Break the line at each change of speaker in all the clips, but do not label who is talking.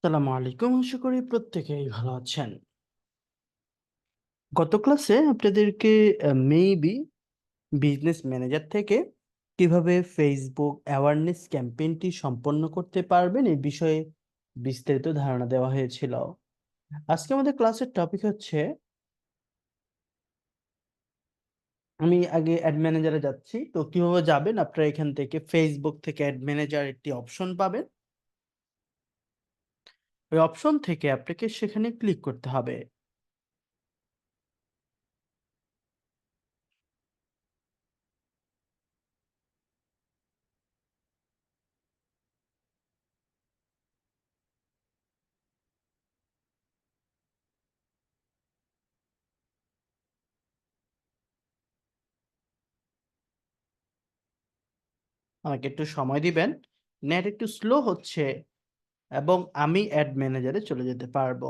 আসসালামু আলাইকুম। আশা করি প্রত্যেকেই ভালো আছেন। গত ক্লাসে আপনাদেরকে মেবি বিজনেস ম্যানেজার থেকে কিভাবে ফেসবুক অ্যাওয়ারনেস ক্যাম্পেইনটি সম্পন্ন করতে পারবেন এই বিষয়ে বিস্তারিত ধারণা দেওয়া হয়েছিল। আজকে আমাদের ক্লাসের টপিক হচ্ছে, আমি আগে অ্যাড ম্যানেজারে যাচ্ছি। তো কিভাবে যাবেন, আপনারা এখান থেকে ফেসবুক থেকে অ্যাড ম্যানেজার একটি অপশন পাবেন। ওই অপশন থেকে আপনাকে সেখানে ক্লিক করতে হবে। আমাকে একটু সময় দিবেন, নেট একটু স্লো হচ্ছে এবং আমি অ্যাড ম্যানেজারে চলে যেতে পারবো।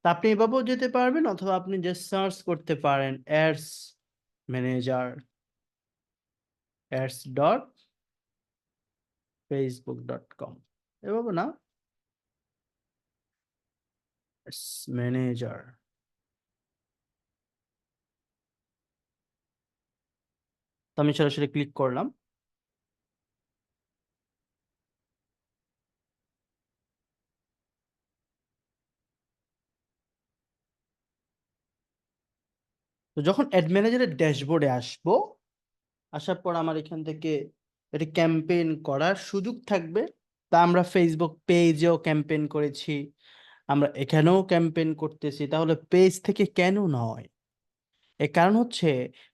তা আপনি এভাবেও যেতে পারবেন, অথবা আপনি জাস্ট সার্চ করতে পারেন অ্যাডস ম্যানেজার, ads.facebook.com, এভাবে না, ম্যানেজার। তো আমি সরাসরি ক্লিক করলাম। তো যখন অ্যাড ম্যানেজারের ড্যাশবোর্ডে আসবো, আসার পর আমার এখান থেকে এটি ক্যাম্পেইন করার সুযোগ থাকবে। তা আমরা ফেসবুক পেজেও ক্যাম্পেইন করেছি, আমরা এখানেও ক্যাম্পেইন করতেছি, তাহলে পেজ থেকে কেন নয়? এর কারণ হচ্ছে,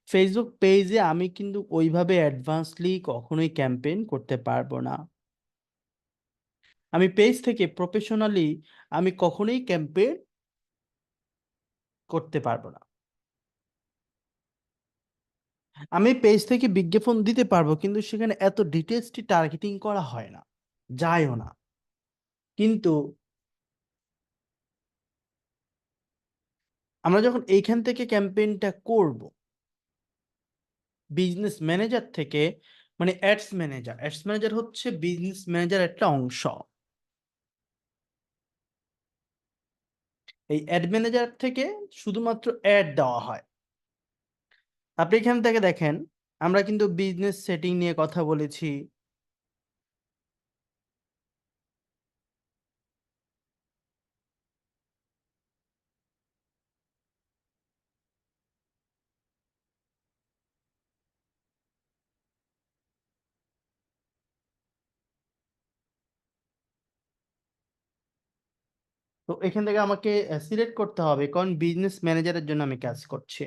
ফেসবুক পেজে আমি কিন্তু ওইভাবে অ্যাডভান্সলি কখনোই ক্যাম্পেইন করতে পারবো না। আমি পেজ থেকে প্রফেশনালি আমি কখনোই ক্যাম্পেইন করতে পারবো না। আমি পেজ থেকে বিজ্ঞাপন দিতে পারবো, কিন্তু সেখানে এত ডিটেলসটি টার্গেটিং করা হয় না, যায়ও না। কিন্তু আমরা যখন এইখান থেকে ক্যাম্পেইনটা করব, বিজনেস ম্যানেজার থেকে, মানে অ্যাডস ম্যানেজার হচ্ছে বিজনেস ম্যানেজার একটা অংশ। এই অ্যাড ম্যানেজার থেকে শুধুমাত্র অ্যাড দেওয়া হয়। আপনি এখান থেকে দেখেন, আমরা কিন্তু বিজনেস সেটিং নিয়ে কথা বলেছি। তো এখান থেকে আমাকে সিলেক্ট করতে হবে কোন বিজনেস ম্যানেজারের জন্য আমি কাজ করছি।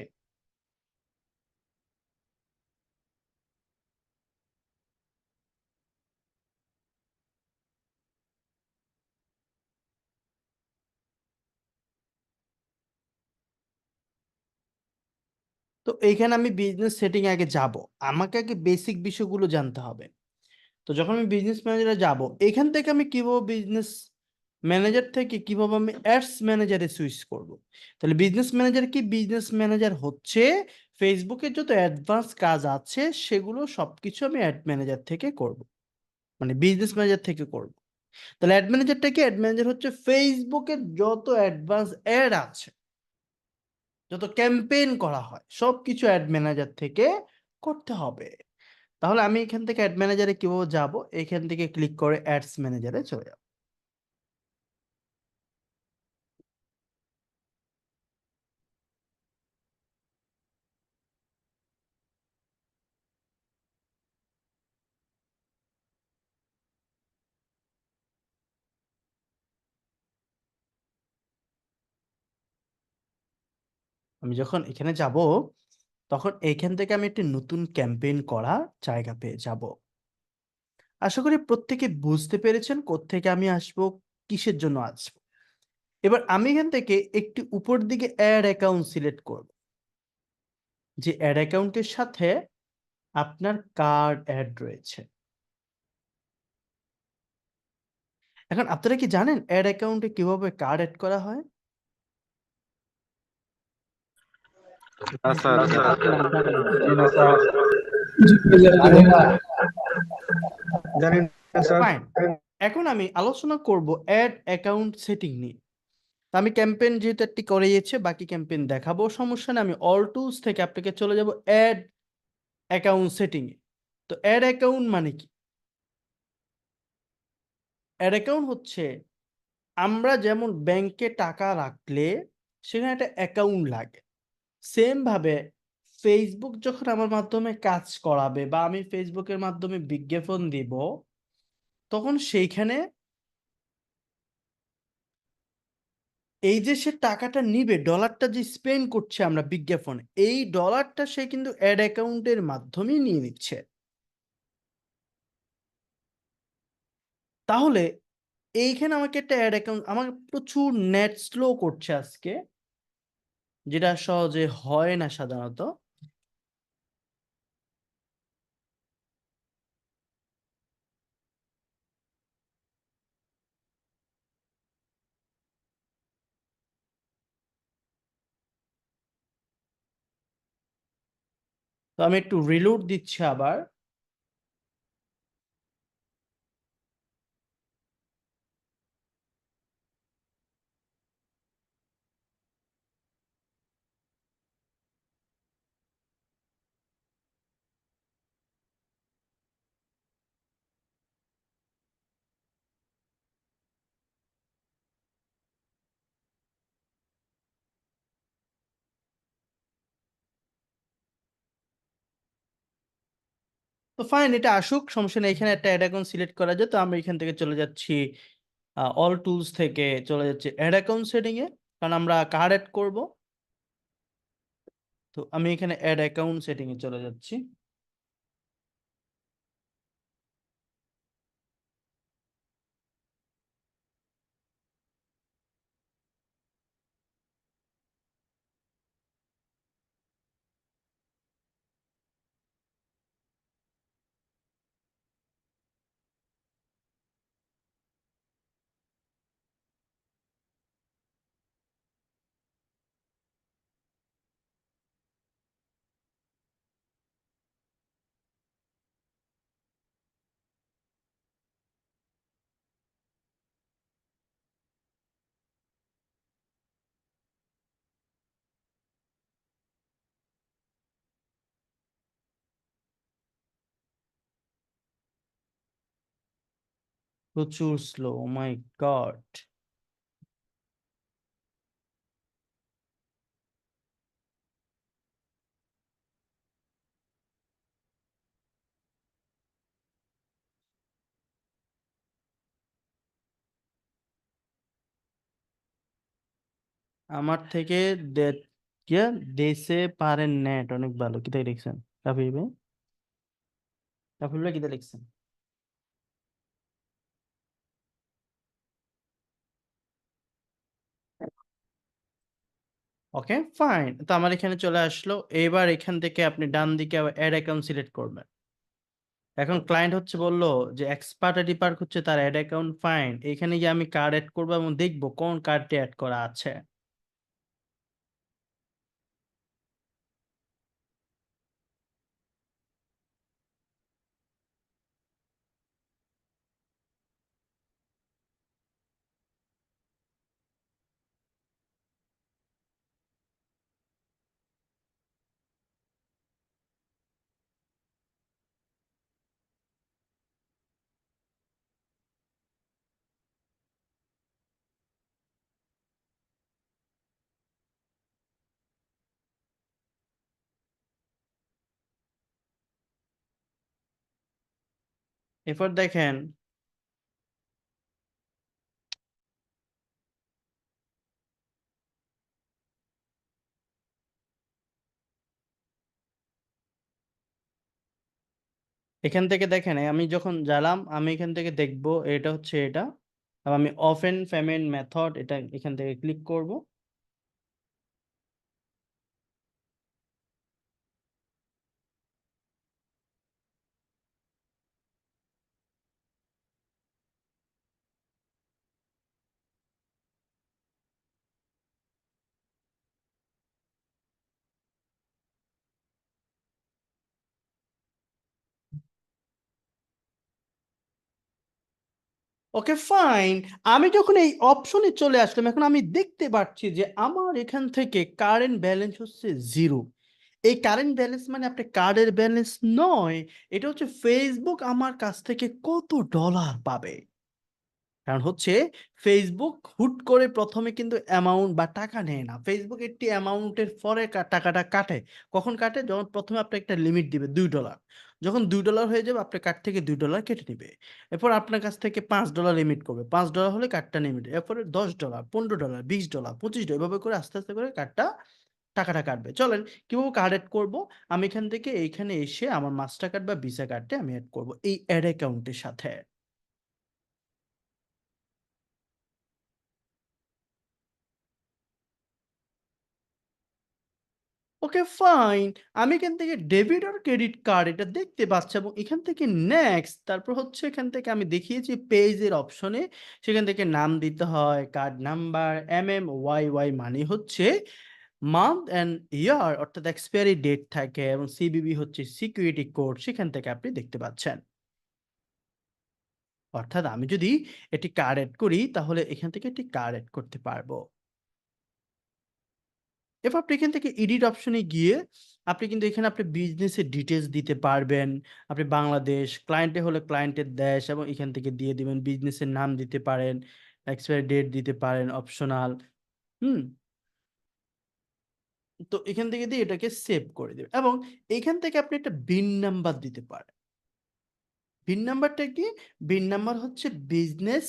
তো এইখানে আমি বিজনেস সেটিং আগে যাব, আমাকে আগে বেসিক বিষয়গুলো জানতে হবে। তো যখন আমি বিজনেস ম্যানেজারে যাব, এখান থেকে আমি কিভাবে বিজনেস ম্যানেজার থেকে কিভাবে আমি অ্যাডস ম্যানেজারে সুইচ করব? তাহলে বিজনেস ম্যানেজার কি? বিজনেস ম্যানেজার হচ্ছে ফেসবুকের যত অ্যাডভান্স কাজ আছে সেগুলো সবকিছু আমি অ্যাড ম্যানেজার থেকে করব, মানে বিজনেস ম্যানেজার থেকে করব। তাহলে অ্যাড ম্যানেজারটা কি? অ্যাড ম্যানেজার হচ্ছে ফেসবুকের যত অ্যাডভান্স অ্যাড আছে, যত ক্যাম্পেইন করা হয়, সবকিছু অ্যাড ম্যানেজার থেকে করতে হবে। তাহলে আমি এখান থেকে অ্যাড ম্যানেজারে কিভাবে যাব? এখান থেকে ক্লিক করে অ্যাডস ম্যানেজারে চলে যাব। আমি যখন এখানে যাব, তখন এইখান থেকে আমি একটি নতুন ক্যাম্পেইন করা জায়গা পেয়ে যাব। আশা করি প্রত্যেকে বুঝতে পেরেছেন কোত্থেকে আমি আসব, কিসের জন্য আসবো। এবার আমি এখান থেকে একটি উপর দিকে অ্যাড অ্যাকাউন্ট সিলেক্ট করব, যে অ্যাড অ্যাকাউন্টের সাথে আপনার কার্ড অ্যাড রয়েছে। এখন আপনারা কি জানেন অ্যাড অ্যাকাউন্টে কিভাবে কার্ড অ্যাড করা হয়?
না স্যার,
জি না স্যার, জানি না। জানি না স্যার।
ফাইন, এখন আমি আলোচনা করব অ্যাড অ্যাকাউন্ট সেটিং নিয়ে। তো আমি ক্যাম্পেইন যেহেতু একটি করেইছে, বাকি ক্যাম্পেইন দেখাবো, সমস্যা নেই। আমি অল টুলস থেকে আপনাকে চলে যাব অ্যাড অ্যাকাউন্ট সেটিং এ। তো অ্যাড অ্যাকাউন্ট মানে কি? অ্যাড অ্যাকাউন্ট হচ্ছে আমরা যেমন ব্যাংকে টাকা রাখলে সেখানে একটা অ্যাকাউন্ট লাগে, সেম ভাবে ফেসবুক যখন আমার মাধ্যমে কাজ করাবে বা আমি ফেসবুকের মাধ্যমে বিজ্ঞাপন দিব, তখন সেইখানে এই যে সে টাকাটা নিবে, ডলারটা যে স্পেন্ড করছে আমরা বিজ্ঞাপনে, এই ডলারটা সে কিন্তু অ্যাড অ্যাকাউন্টের মাধ্যমেই নিয়ে নিচ্ছে। তাহলে এইখানে আমাকে একটা অ্যাড অ্যাকাউন্ট, আমার প্রচুর নেট স্লো করছে আজকে, যেটা সহজে হয় না সাধারণত। তো আমি একটু রিলোড দিচ্ছি আবার। তো ফাইন, এটা আসুক, সমস্যা নেই। এখানে একটা অ্যাড অ্যাকাউন্ট সিলেক্ট করা যায়। তো আমরা এখান থেকে চলে যাচ্ছি, অল টুলস থেকে চলে যাচ্ছে অ্যাড অ্যাকাউন্ট সেটিং এ, কারণ আমরা কার্ড অ্যাড করব। তো আমি এখানে অ্যাড অ্যাকাউন্ট সেটিং এ চলে যাচ্ছি। প্রচুর স্লো, মাই গড। আমার থেকে দে क्या দেশে পারেন নেট অনেক ভালো, কিতাই লিখছেন কাফির ভাই? কাফির ভাই কিতা লিখছেন? ওকে ফাইন, তো আমার এখানে চলে আসলো। এবার এখান থেকে আপনি ডান দিকে অ্যাড অ্যাকাউন্ট সিলেক্ট করবেন। এখন ক্লায়েন্ট হচ্ছে বললো যে এক্সপার্ট আইডি পার্ক হচ্ছে তার অ্যাড অ্যাকাউন্ট, ফাইন। এখানে গিয়ে আমি কার্ড অ্যাড করবো এবং দেখবো কোন কার্ডটি অ্যাড করা আছে। এরপর দেখেন, এখান থেকে দেখেন আমি যখন জ্বালাম, আমি এখান থেকে দেখবো এটা হচ্ছে এটা। আর আমি অফেন পেমেন্ট মেথড, এটা এখান থেকে ক্লিক করব। ওকে ফাইন, আমি যখন এই অপশনে চলে আসলাম, এখন আমি দেখতে পাচ্ছি যে আমার এখান থেকে কারেন্ট ব্যালেন্স হচ্ছে 0। এই কারেন্ট ব্যালেন্স মানে আপনার কার্ডের ব্যালেন্স নয়, এটা হচ্ছে ফেসবুক আমার কাছ থেকে কত ডলার পাবে। কারণ হচ্ছে ফেসবুক হুট করে প্রথমে কিন্তু অ্যামাউন্ট বা টাকা নেয় না, ফেসবুক একটি অ্যামাউন্টের পরে টাকাটা কাটে। কখন কাটে? যখন প্রথমে আপনি একটা লিমিট দিবে $2, যখন $2 হয়ে যাবে আপনার কার্ড থেকে $2 কেটে নেবে। এরপর আপনার কাছ থেকে $5 লিমিট করবে, $5 হলে কার্ডটা লিমিট, এরপরে $10, $15, $20, $25, এভাবে করে আস্তে আস্তে করে কার্ডটা টাকাটা কাটবে। চলেন কিভাবে কার্ড অ্যাড করবো। আমি এখান থেকে এইখানে এসে আমার মাস্টার কার্ড বা ভিসা কার্ডটা আমি অ্যাড করব এই অ্যাড অ্যাকাউন্টের সাথে। ওকে ফাইন, আমি এখান থেকে ডেবিট আর ক্রেডিট কার্ড এটা দেখতে পাচ্ছি এবং এখান থেকে নেক্সট, তারপর হচ্ছে এখান থেকে আমি দেখিয়েছি পেজের অপশনে, সেখান থেকে নাম দিতে হয়, কার্ড নাম্বার, MMYY মানে হচ্ছে মান্থ অ্যান্ড ইয়ার, অর্থাৎ এক্সপায়ারি ডেট থাকে, এবং CVV হচ্ছে সিকিউরিটি কোড, সেখান থেকে আপনি দেখতে পাচ্ছেন। অর্থাৎ আমি যদি এটি কার্ড অ্যাড করি তাহলে এখান থেকে একটি কার্ড অ্যাড করতে পারবো। এরপর আপনি এখান থেকে এডিট অপশনে গিয়ে আপনি কিন্তু এখানে আপনি বিজনেসের ডিটেলস দিতে পারবেন। আপনি বাংলাদেশ, ক্লায়েন্টে হলে ক্লায়েন্টের দেশ, এবং এখান থেকে দিয়ে দিবেন, বিজনেসের নাম দিতে পারেন, এক্সপায়ারি ডেট দিতে পারেন, অপশনাল। হুম, তো এখান থেকে দিয়ে এটাকে সেভ করে দেবেন, এবং এখান থেকে আপনি একটা বিন নাম্বার দিতে পারেন। বিন নাম্বারটা কি? বিন নাম্বার হচ্ছে বিজনেস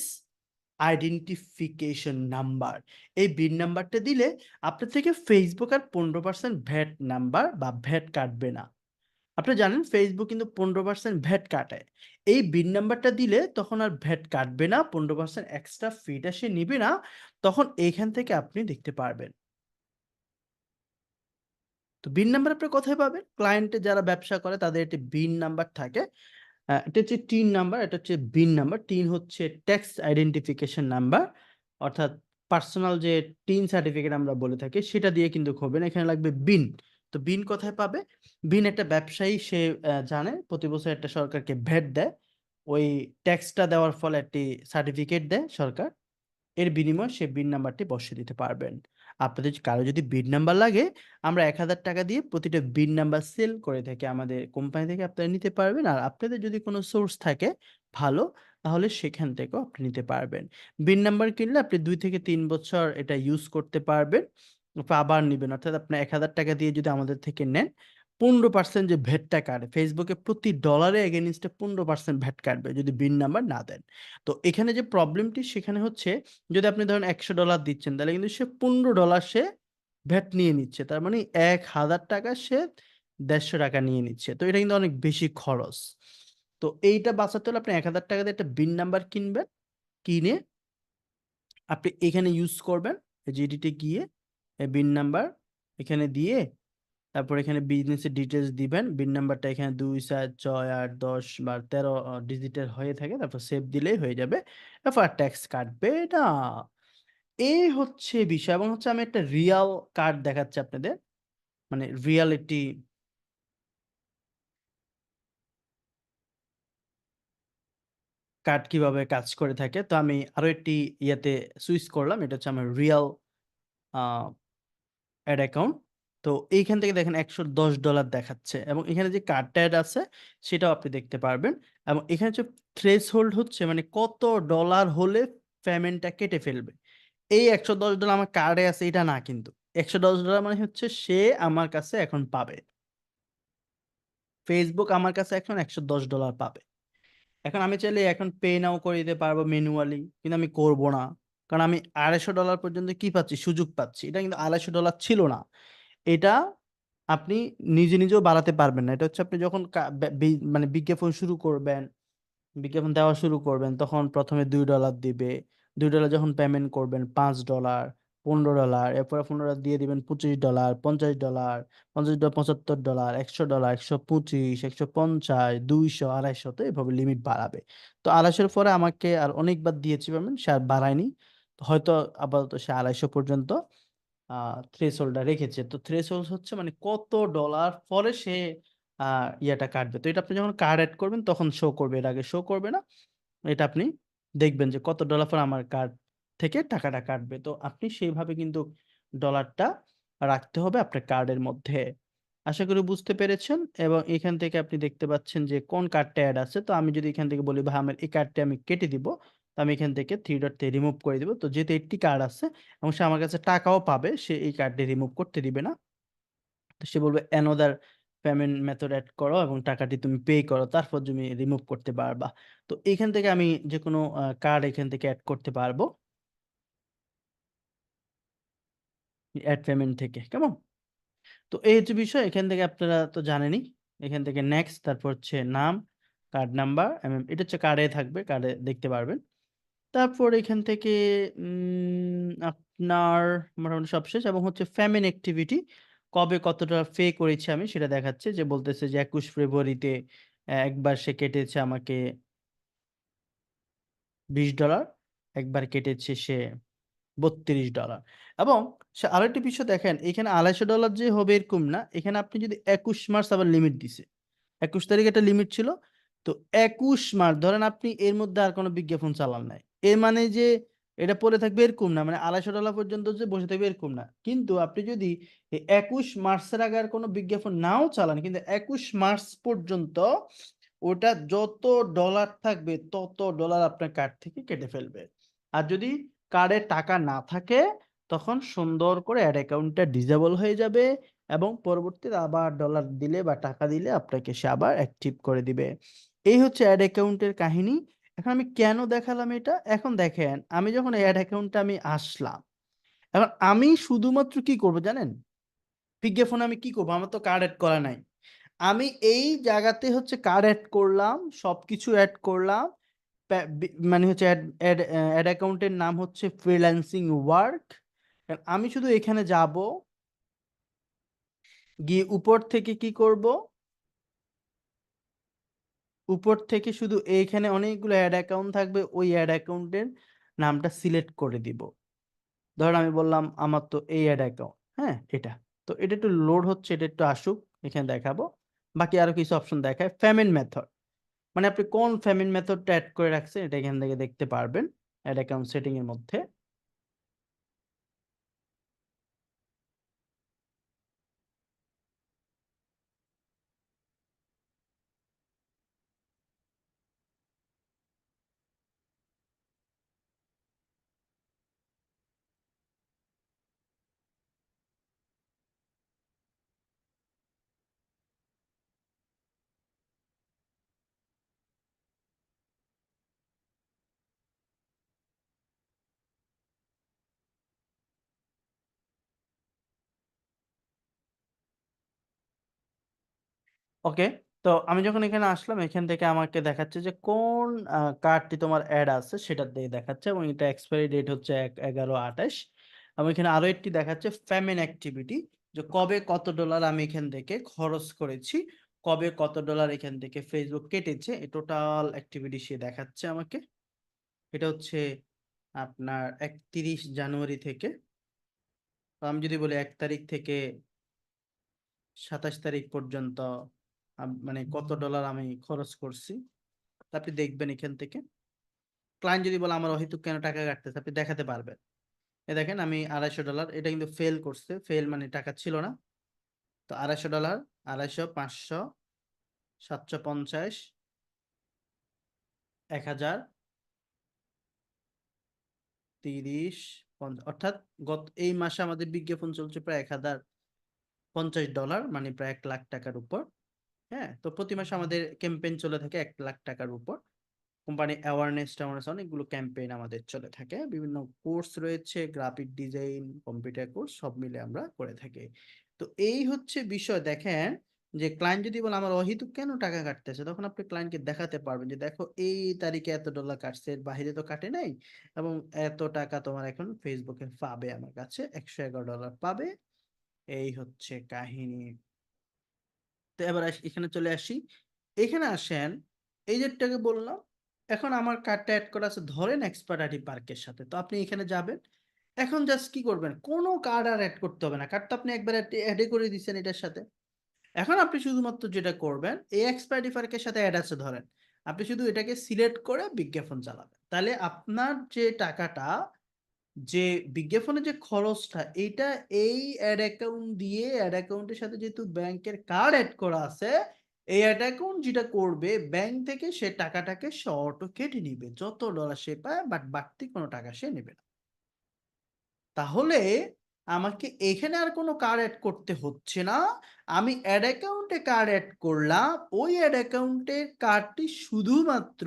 আইডেন্টিফিকেশন নাম্বার। এই বিন নাম্বারটা দিলে আপনার থেকে ফেসবুক আর 15% ভ্যাট নাম্বার বা ভ্যাট কাটবে না। আপনি জানেন ফেসবুক কিন্তু 15% ভ্যাট কাটে। এই বিন নাম্বারটা দিলে তখন আর ভ্যাট কাটবে না, 15% এক্সট্রা ফিটা সে নিবে না, তখন এইখান থেকে আপনি দেখতে পারবেন। তো বিন নাম্বার আপনি কোথায় পাবেন? ক্লায়েন্টে যারা ব্যবসা করে তাদের একটি বিন নাম্বার থাকে। এটা হচ্ছে টিন নাম্বার, এটা হচ্ছে বিন নাম্বার। টিন হচ্ছে ট্যাক্স আইডেন্টিফিকেশন নাম্বার, অর্থাৎ পার্সোনাল যে টিন সার্টিফিকেট আমরা বলে থাকি সেটা দিয়ে কিন্তু হবে না, এখানে লাগবে বিন। তো বিন কোথায় পাবে? বিন একটা ব্যবসায়ী সে জানে প্রতি বছর একটা সরকারকে ভ্যাট দেয়, ওই ট্যাক্সটা দেওয়ার ফলে একটি সার্টিফিকেট দেয় সরকার, এর বিনিময়ে সে বিন নাম্বারটি বসিয়ে দিতে পারবেন। আপনাদের কারো যদি বিন নাম্বার লাগে, আমরা 1000 টাকা দিয়ে প্রতিটা বিন নাম্বার সেল করে থাকি আমাদের কোম্পানি থেকে, আপনারা নিতে পারবেন। আর আপনাদের যদি কোনো সোর্স থাকে ভালো, তাহলে সেখান থেকেও আপনি নিতে পারবেন। বিন নাম্বার কিনলে আপনি 2 থেকে 3 বছর এটা ইউজ করতে পারবেন, তারপর আবার নিবেন। অর্থাৎ আপনি 1000 টাকা দিয়ে যদি আমাদের থেকে নেন, 15% যে ভ্যাটটা কাটে ফেসবুকে, প্রতি ডলারে এগেনিস্টে 15% ভ্যাট কাটবে যদি বিন নাম্বার না দেন। তো এখানে যে প্রবলেমটি সেখানে হচ্ছে, যদি আপনি ধরেন $100 দিচ্ছেন, তাহলে কিন্তু সে $15 সে ভ্যাট নিয়ে নিচ্ছে, তার মানে 1000 টাকা সে 150 টাকা নিয়ে নিচ্ছে, তো এটা কিন্তু অনেক বেশি খরচ। তো এইটা বাঁচাতে হলে আপনি 1000 টাকা দিয়ে একটা বিন নাম্বার কিনবেন, কিনে আপনি এখানে ইউজ করবেন, জিডিতে গিয়ে বিন নাম্বার এখানে দিয়ে, তারপর এখানে বিজনেসের ডিটেলস দিবেন, বিন নাম্বারটা এখানে 2 4 6 8 10 বা 13 ডিজিটের হয়ে থাকে, তারপর সেভ দিলেই হয়ে যাবে। তারপর ট্যাক্স কাটবে না। এই হচ্ছে বিষয়, এবং হচ্ছে আমি একটা রিয়াল কার্ড দেখাচ্ছি আপনাদের, মানে রিয়ালিটি কার্ড কিভাবে কাজ করে থাকে। তো আমি আরো একটি ইয়াতে সুইচ করলাম, এটা হচ্ছে আমার রিয়াল অ্যাড অ্যাকাউন্ট। তো এইখান থেকে দেখেন $110 দেখাচ্ছে, এবং এখানে যে কার্ডটা অ্যাড আছে সেটাও আপনি দেখতে পারবেন। এবং এখানে হচ্ছে থ্রেশহোল্ড হচ্ছে মানে কত ডলার হলে পেমেন্টটা কেটে ফেলবে। এই $110 আমার কার্ডে আছে এটা না, কিন্তু $110 মানে হচ্ছে সে আমার কাছে এখন পাবে, ফেসবুক আমার কাছে এখন $110 পাবে। এখন আমি চাইলে এখন পে নাও করে দিতে পারবো ম্যানুয়ালি, কিন্তু আমি করব না। কারণ আমি $250 পর্যন্ত কি পাচ্ছি, সুযোগ পাচ্ছি। এটা কিন্তু $250 ছিল না, এটা আপনি নিজে নিজেও বাড়াতে পারবেন না। এটা হচ্ছে আপনি যখন মানে বিজ্ঞাপন শুরু করবেন, বিজ্ঞাপন দেওয়া শুরু করবেন, তখন প্রথমে $2 দিবে। $2 যখন পেমেন্ট করবেন, $5, $15, এরপরে 15 দিয়ে দিবেন $25, $50, $50, $75, $100, 125, 150, 200, 250, তো এভাবে লিমিট বাড়াবে। তো 250 পরে আমাকে আর অনেকবার দিয়েছি পেমেন্ট, সে আর বাড়ায়নি। তো হয়তো আপাতত সে 250 পর্যন্ত থ্রেশহোল্ডটা রেখেছে। তো থ্রেশহোল্ড হচ্ছে মানে কত ডলার পরে সে ইয়াটা কাটবে। তো এটা আপনি যখন কার্ড অ্যাড করবেন তখন শো করবে, এর আগে শো করবে না। এটা আপনি দেখবেন যে কত ডলার পর আমার কার্ড থেকে টাকাটা কাটবে। তো আপনি সেইভাবে কিন্তু ডলারটা রাখতে হবে আপনার কার্ডের মধ্যে। আশা করি বুঝতে পেরেছেন এবং এখান থেকে আপনি দেখতে পাচ্ছেন যে কোন কার্ডটা অ্যাড আছে। তো আমি যদি এখান থেকে বলি ভাই আমার এই কার্ডটা আমি কেটে দিব, তো আমি এখান থেকে 3 ডট থেকে রিমুভ করে দিব। তো যেহেতু 80 কার্ড আছে এবং সে আমার কাছে টাকাও পাবে, সে এই কার্ডটি রিমুভ করতে দিবে না। তো সে বলবে অ্যানাদার পেমেন্ট মেথড এড করো এবং টাকাটি তুমি পে করো, তারপর তুমি রিমুভ করতে পারবা। তো এখান থেকে আমি যে কোনো কার্ড এখান থেকে অ্যাড করতে পারবো অ্যাড পেমেন্ট থেকে, কেমন? তো এই হচ্ছে বিষয়। এখান থেকে আপনারা তো জানেনই, এখান থেকে নেক্সট, তারপর হচ্ছে নাম, কার্ড নাম্বার, এটা হচ্ছে কার্ডে থাকবে, কার্ডে দেখতে পারবেন। তারপর এখান থেকে আপনার মোটামুটি সব শেষ এবং হচ্ছে পেমেন্ট অ্যাক্টিভিটি কবে কতটা পে করেছি আমি সেটা দেখাচ্ছে, যে বলতেছে যে 21 ফেব্রুয়ারিতে একবার সে কেটেছে আমাকে $20, একবার কেটেছে সে $32 এবং সে আরেকটি বিষয় দেখেন, এখানে $250 যে হবে এরকম না, এখানে আপনি যদি 21 মাস আবার লিমিট দিছে, 21 তারিখ একটা লিমিট ছিল। তো 21 মাস ধরেন আপনি এর মধ্যে আর কোনো বিজ্ঞাপন চালান নাই, এর মানে যে এটা পড়ে থাকবে এরকম না, মানে $250 পর্যন্ত যে বসে থাকবে এরকম না। কিন্তু আপনি যদি এই 21 মার্চের আগে আর কোনো বিজ্ঞাপন নাও চালান, কিন্তু 21 মার্চ পর্যন্ত ওটা যত ডলার থাকবে তত ডলার আপনার কার্ড থেকে কেটে ফেলবে। আর যদি কার্ডে টাকা না থাকে তখন সুন্দর করে অ্যাড অ্যাকাউন্টটা ডিসেবল হয়ে যাবে এবং পরবর্তীতে আবার ডলার দিলে বা টাকা দিলে আপনাকে সে আবার অ্যাক্টিভ করে দিবে। এই হচ্ছে অ্যাড অ্যাকাউন্টের কাহিনী। এখন আমি কেন দেখালাম এটা? এখন দেখেন, আমি যখন অ্যাড অ্যাকাউন্টে আমি আসলাম, এখন আমি শুধুমাত্র কি করব জানেন? বিজ্ঞাপনে আমি কি করব? আমার তো কার্ড এড করা নাই। আমি এই জায়গাতে হচ্ছে কার্ড এড করলাম, সবকিছু এড করলাম। মানে হচ্ছে অ্যাড অ্যাকাউন্টের নাম হচ্ছে ফ্রিল্যান্সিং ওয়ার্ক। আমি শুধু এখানে যাব, গিয়ে উপর থেকে কি করব, উপর থেকে শুধু এইখানে অনেকগুলো অ্যাড অ্যাকাউন্ট থাকবে, ওই অ্যাড অ্যাকাউন্টের নামটা সিলেক্ট করে দিব। ধরুন আমি বললাম আমার তো এই অ্যাড অ্যাকাউন্ট, হ্যাঁ এটা। তো এটা একটু লোড হচ্ছে, এটা একটু আসুক, এখানে দেখাবো। বাকি আরো কিছু অপশন দেখায়। পেমেন্ট মেথড, মানে আপনি কোন পেমেন্ট মেথডটা অ্যাড করে রাখছেন এটা এখান থেকে দেখতে পারবেন অ্যাড অ্যাকাউন্ট সেটিং এর মধ্যে। ওকে, তো আমি যখন এখানে আসলাম, এখান থেকে আমাকে দেখাচ্ছে যে কোন কার্ডটি তোমার অ্যাড আছে সেটা দিয়ে দেখাচ্ছে এবং এটা এক্সপায়ারি ডেট হচ্ছে 11/28 এবং এখানে আরো একটি দেখাচ্ছে পেমেন্ট অ্যাক্টিভিটি, যে কবে কত ডলার আমি এখান থেকে খরচ করেছি, কবে কত ডলার এখান থেকে ফেসবুক কেটেছে, এই টোটাল অ্যাক্টিভিটি সে দেখাচ্ছে আমাকে। এটা হচ্ছে আপনার 31 জানুয়ারি থেকে, তো আমি যদি বলি 1 তারিখ থেকে 27 তারিখ পর্যন্ত মানে কত ডলার আমি খরচ করছি, তা আপনি দেখবেন এখান থেকে। ক্লায়েন্ট যদি বলে আমার অহেতুক কেন টাকা কাটতেছে, আপনি দেখাতে পারবেন। এ দেখেন আমি $250, এটা কিন্তু ফেল করছে, ফেল মানে টাকা ছিল না। তো $250, 250, 500, 750, 1000, 30, 50, অর্থাৎ গত এই মাসে আমাদের বিজ্ঞাপন চলছে প্রায় $1050, মানে প্রায় 1,00,000 টাকার উপর। হ্যাঁ, তো প্রতি মাসে আমাদের ক্যাম্পেইন চলে থাকে 1,00,000 টাকার উপর। কোম্পানি অ্যাওয়ারনেস ট্যাওয়ারনেস অনেকগুলো ক্যাম্পেইন আমাদের চলে থাকে, বিভিন্ন কোর্স রয়েছে, গ্রাফিক ডিজাইন, কম্পিউটার কোর্স সব মিলে আমরা করে থাকি। তো এই হচ্ছে বিষয়। দেখেন যে ক্লায়েন্ট যদি বলে আমার অহেতুক কেন টাকা কাটতেছে, তখন আপনি ক্লায়েন্টকে দেখাতে পারবেন যে দেখো এই তারিখে এত ডলার কাটছে, এর বাইরে তো কাটে নাই এবং এত টাকা তোমার এখন ফেসবুকে পাবে, আমার কাছে $111 পাবে। এই হচ্ছে কাহিনী। তো এবার এখানে চলে আসি, এখানে আসেন, এই যেটাকে বললাম, এখন আমার কার্ডটা অ্যাড করা আছে ধরেন এক্সপার্ট আইডি পার্কের সাথে। তো আপনি এখানে যাবেন, এখন জাস্ট কি করবেন, কোনো কার্ড আর অ্যাড করতে হবে না, কার্ড তো আপনি একবার অ্যাডে করে দিচ্ছেন এটার সাথে। এখন আপনি শুধুমাত্র যেটা করবেন, এই এক্সপার্ট আইডি পার্কের সাথে অ্যাড আছে ধরেন, আপনি শুধু এটাকে সিলেক্ট করে বিজ্ঞাপন চালাবেন। তাহলে আপনার যে টাকাটা, যে বিজ্ঞাপনের যে খরচটা, এইটা এই অ্যাড অ্যাকাউন্ট দিয়ে, অ্যাড অ্যাকাউন্টের সাথে যেহেতু ব্যাংকের কার্ড অ্যাড করা আছে, এই অ্যাড অ্যাকাউন্ট যেটা করবে ব্যাংক থেকে, সে টাকাটাকে সে অটো কেটে নিবে, যত ডলার সে পায়, বাট বাড়তি কোনো টাকা সে নেবে না। তাহলে আমাকে এখানে আর কোনো কার্ড অ্যাড করতে হচ্ছে না। আমি অ্যাড অ্যাকাউন্টে কার্ড অ্যাড করলাম, ওই অ্যাড অ্যাকাউন্টের কার্ডটি শুধুমাত্র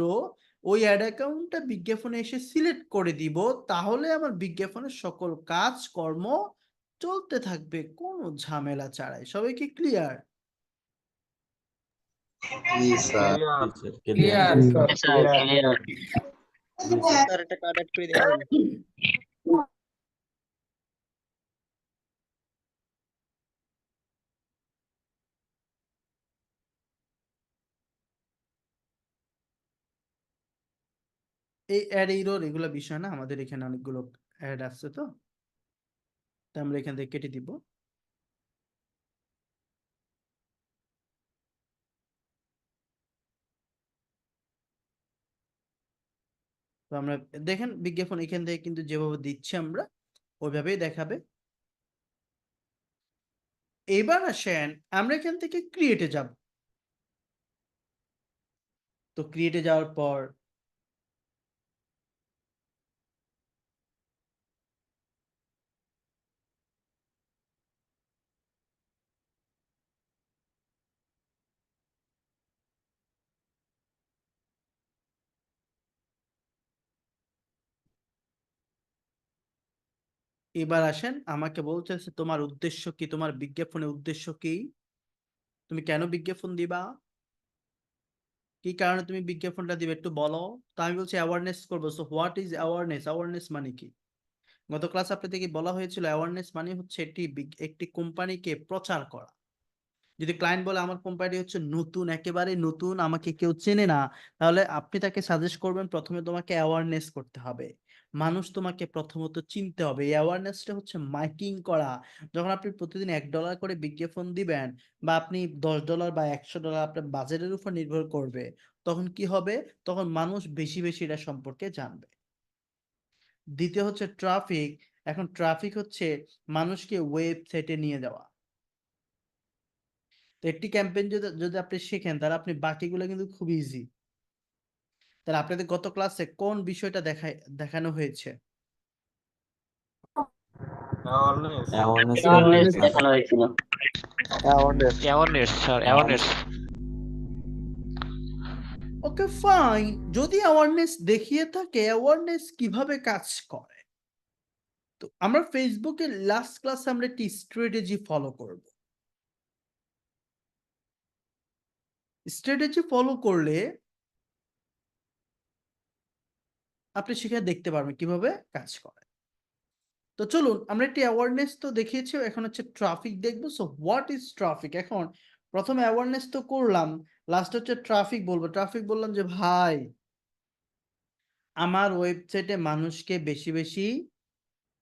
ওই অ্যাড অ্যাকাউন্টটা বিজ্ঞাপনে এসে সিলেক্ট করে দিব, তাহলে আমার বিজ্ঞাপনের সকল কাজকর্ম চলতে থাকবে কোনো ঝামেলা ছাড়াই। সবাই কি ক্লিয়ার?
জি sir.
Clear, sir. Clear.
Sir একটা কার্ড অ্যাড করে দিন।
এই অ্যাড এরর এগুলো বিষয় না, আমাদের এখানে অনেকগুলো অ্যাড আছে, তো তাই আমরা এখান থেকে কেটে দিব। তো আমরা দেখেন বিজ্ঞাপন এখান থেকে কিন্তু যেভাবে দিচ্ছি আমরা ওইভাবেই দেখাবে। এবার আসেন আমরা এখান থেকে ক্রিয়েটে যাব। তো ক্রিয়েটে যাওয়ার পর এবার আসেন, আমাকে বলতেছে তোমার উদ্দেশ্য কি, তোমার বিজ্ঞাপনের উদ্দেশ্য কি, তুমি কেন বিজ্ঞাপন দিবা, কি কারণে তুমি বিজ্ঞাপনটা দিবে একটু বলো। তো আমি বলছি অ্যাওয়ারনেস করবো। So what is awareness? Awareness মানে কি? গত ক্লাস আপনাদেরকে বলা হয়েছিল অ্যাওয়ারনেস মানে হচ্ছে একটি কোম্পানিকে প্রচার করা। যদি ক্লায়েন্ট বলে আমার কোম্পানি হচ্ছে নতুন, একেবারে নতুন, আমাকে কেউ চেনে না, তাহলে আপনি তাকে সাজেস্ট করবেন প্রথমে তোমাকে অ্যাওয়ারনেস করতে হবে, মানুষ তোমাকে প্রথমত চিনতে হবে। এই অ্যাওয়ারনেসটা হচ্ছে মাইকিং করা। যখন আপনি প্রতিদিন $1 করে বিজ্ঞাপন দিবেন, বা আপনি $10 বা $100 আপনার বাজারের উপর নির্ভর করবে, তখন কি হবে? তখন মানুষ বেশি বেশি এটা সম্পর্কে জানবে। দ্বিতীয় হচ্ছে ট্রাফিক। এখন ট্রাফিক হচ্ছে মানুষকে ওয়েবসাইটে নিয়ে যাওয়া। তো একটি ক্যাম্পেইন যদি যদি আপনি শিখেন, তাহলে আপনি বাকিগুলো কিন্তু খুব ইজি। তাহলে আপনাদের গত ক্লাসে কোন বিষয়টা দেখানো হয়েছে?
Awareness দেখানো হয়েছিল।
Awareness sir, awareness.
Okay fine, যদি অ্যাওয়ারনেস দেখিয়ে থাকে, অ্যাওয়ারনেস কিভাবে কাজ করে? তো আমরা ফেসবুকে লাস্ট ক্লাসে আমরা একটি স্ট্র্যাটেজি ফলো করব। স্ট্র্যাটেজি ফলো করলে আপনি সেখানে দেখতে পারবেন কিভাবে কাজ করে। তো চলুন, আমরা একটি অ্যাওয়ারনেস তো দেখিয়েছি, এখন হচ্ছে ট্রাফিক দেখবো। So what is traffic? এখন প্রথমে অ্যাওয়ারনেস তো করলাম, লাস্ট হচ্ছে ট্রাফিক বলবো। ট্রাফিক বললাম যে ভাই, আমার ওয়েবসাইটে মানুষকে বেশি বেশি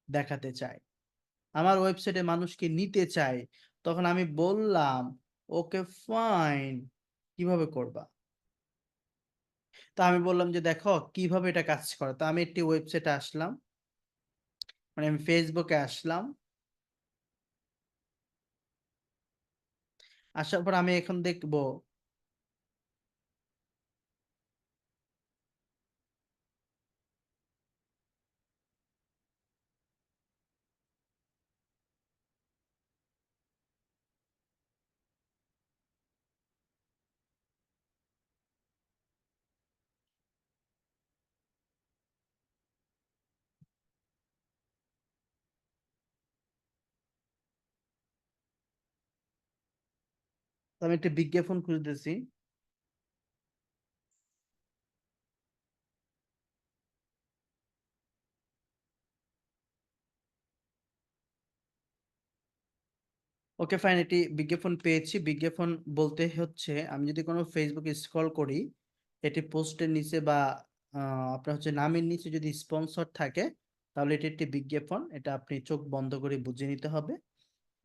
দেখাতে চাই, আমার ওয়েবসাইটে মানুষকে নিতে চাই। তখন আমি বললাম ওকে ফাইন, কিভাবে করবা? তো আমি বললাম যে দেখো কিভাবে এটা কাজ করে। তো আমি একটি ওয়েবসাইটে আসলাম, মানে আমি ফেসবুকে আসলাম। আসার পর আমি এখন দেখব তো আমি একটা বিজ্ঞাপন খুঁজতেছি। ওকে ফাইন, এটি বিজ্ঞাপন পেয়েছি। বিজ্ঞাপন বলতে হচ্ছে আমি যদি কোনো ফেসবুকে স্ক্রল করি, এটি পোস্টের নিচে বা আপনার হচ্ছে নামের নিচে যদি স্পন্সর থাকে, তাহলে এটি একটি বিজ্ঞাপন। এটা আপনি চোখ বন্ধ করে বুঝে নিতে হবে।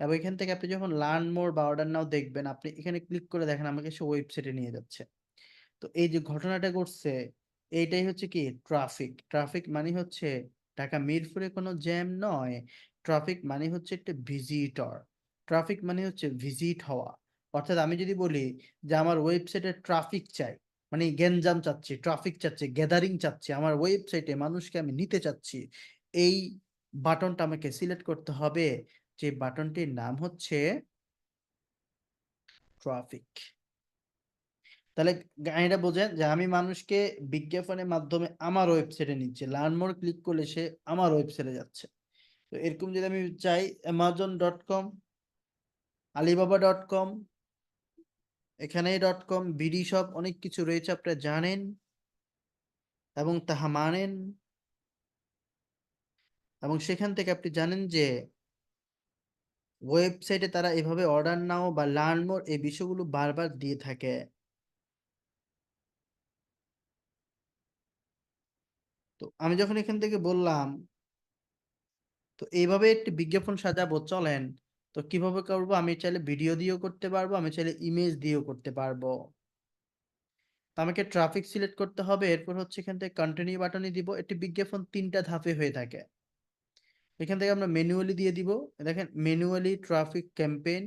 এবং এখান থেকে আপনি যখন লার্ন মোর বা অর্ডার নাও দেখবেন, আপনি এখানে ক্লিক করে দেখেন আমাকে সে ওয়েবসাইটে নিয়ে যাচ্ছে। তো এই যে ঘটনাটা ঘটছে, এইটাই হচ্ছে কি ট্রাফিক। ট্রাফিক মানে হচ্ছে ঢাকা মিরপুরে কোনো জ্যাম নয়। ট্রাফিক মানে হচ্ছে একটা ভিজিটর। ট্রাফিক মানে হচ্ছে ভিজিট হওয়া। অর্থাৎ আমি যদি বলি যে আমার ওয়েবসাইটে ট্রাফিক চাই, মানে গ্যাঞ্জাম চাচ্ছি, ট্রাফিক চাচ্ছি, গ্যাদারিং চাচ্ছি, আমার ওয়েবসাইটে মানুষকে আমি নিতে চাচ্ছি, এই বাটনটা আমাকে সিলেক্ট করতে হবে। যে বাটনটির নাম হচ্ছে ট্রাফিক। তাহলে এটা বোঝেন যে আমি মানুষকে বিজ্ঞাপনের মাধ্যমে আমার ওয়েবসাইটে নিচ্ছে, লার্ন মোর ক্লিক করলে সে আমার ওয়েবসাইটে যাচ্ছে। তো এরকম যদি আমি চাই amazon.com, alibaba.com, এখানে.com, বিডি শপ, অনেক কিছু রয়েছে আপনারা জানেন এবং তাহা মানেন, এবং সেখান থেকে আপনি জানেন যে ওয়েবসাইটে তারা এভাবে অর্ডার নাও বা লার্ন মোর এই বিষয়গুলো বারবার দিয়ে থাকে। তো আমি যখন এখান থেকে বললাম তো এইভাবে একটি বিজ্ঞাপন সাজাবো চলেন, তো কিভাবে করবো? আমি চাইলে ভিডিও দিয়েও করতে পারবো, আমি চাইলে ইমেজ দিয়েও করতে পারবো। তো আমাকে ট্রাফিক সিলেক্ট করতে হবে, এরপর হচ্ছে এখান থেকে কন্টিনিউ বাটনে দিব। একটি বিজ্ঞাপন 3টা ধাপে হয়ে থাকে, এখান থেকে আমরা ম্যানুয়ালি দিয়ে দিব। দেখেন ম্যানুয়ালি ট্রাফিক ক্যাম্পেইন,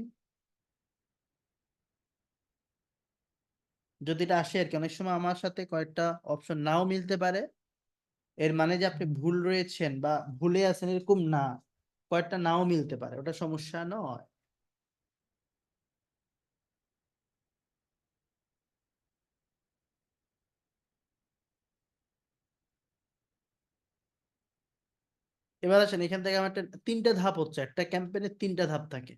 যদি এটা আসে আর কি। অনেক সময় আমার সাথে কয়েকটা অপশন নাও মিলতে পারে, এর মানে যে আপনি ভুল রয়েছেন বা ভুলে আছেন এরকম না, কয়েকটা নাও মিলতে পারে, ওটা সমস্যা নয়। এবার আসেন এখান থেকে আমার 3টা ধাপ হচ্ছে, একটা ক্যাম্পেইনের 3টা ধাপ থাকে।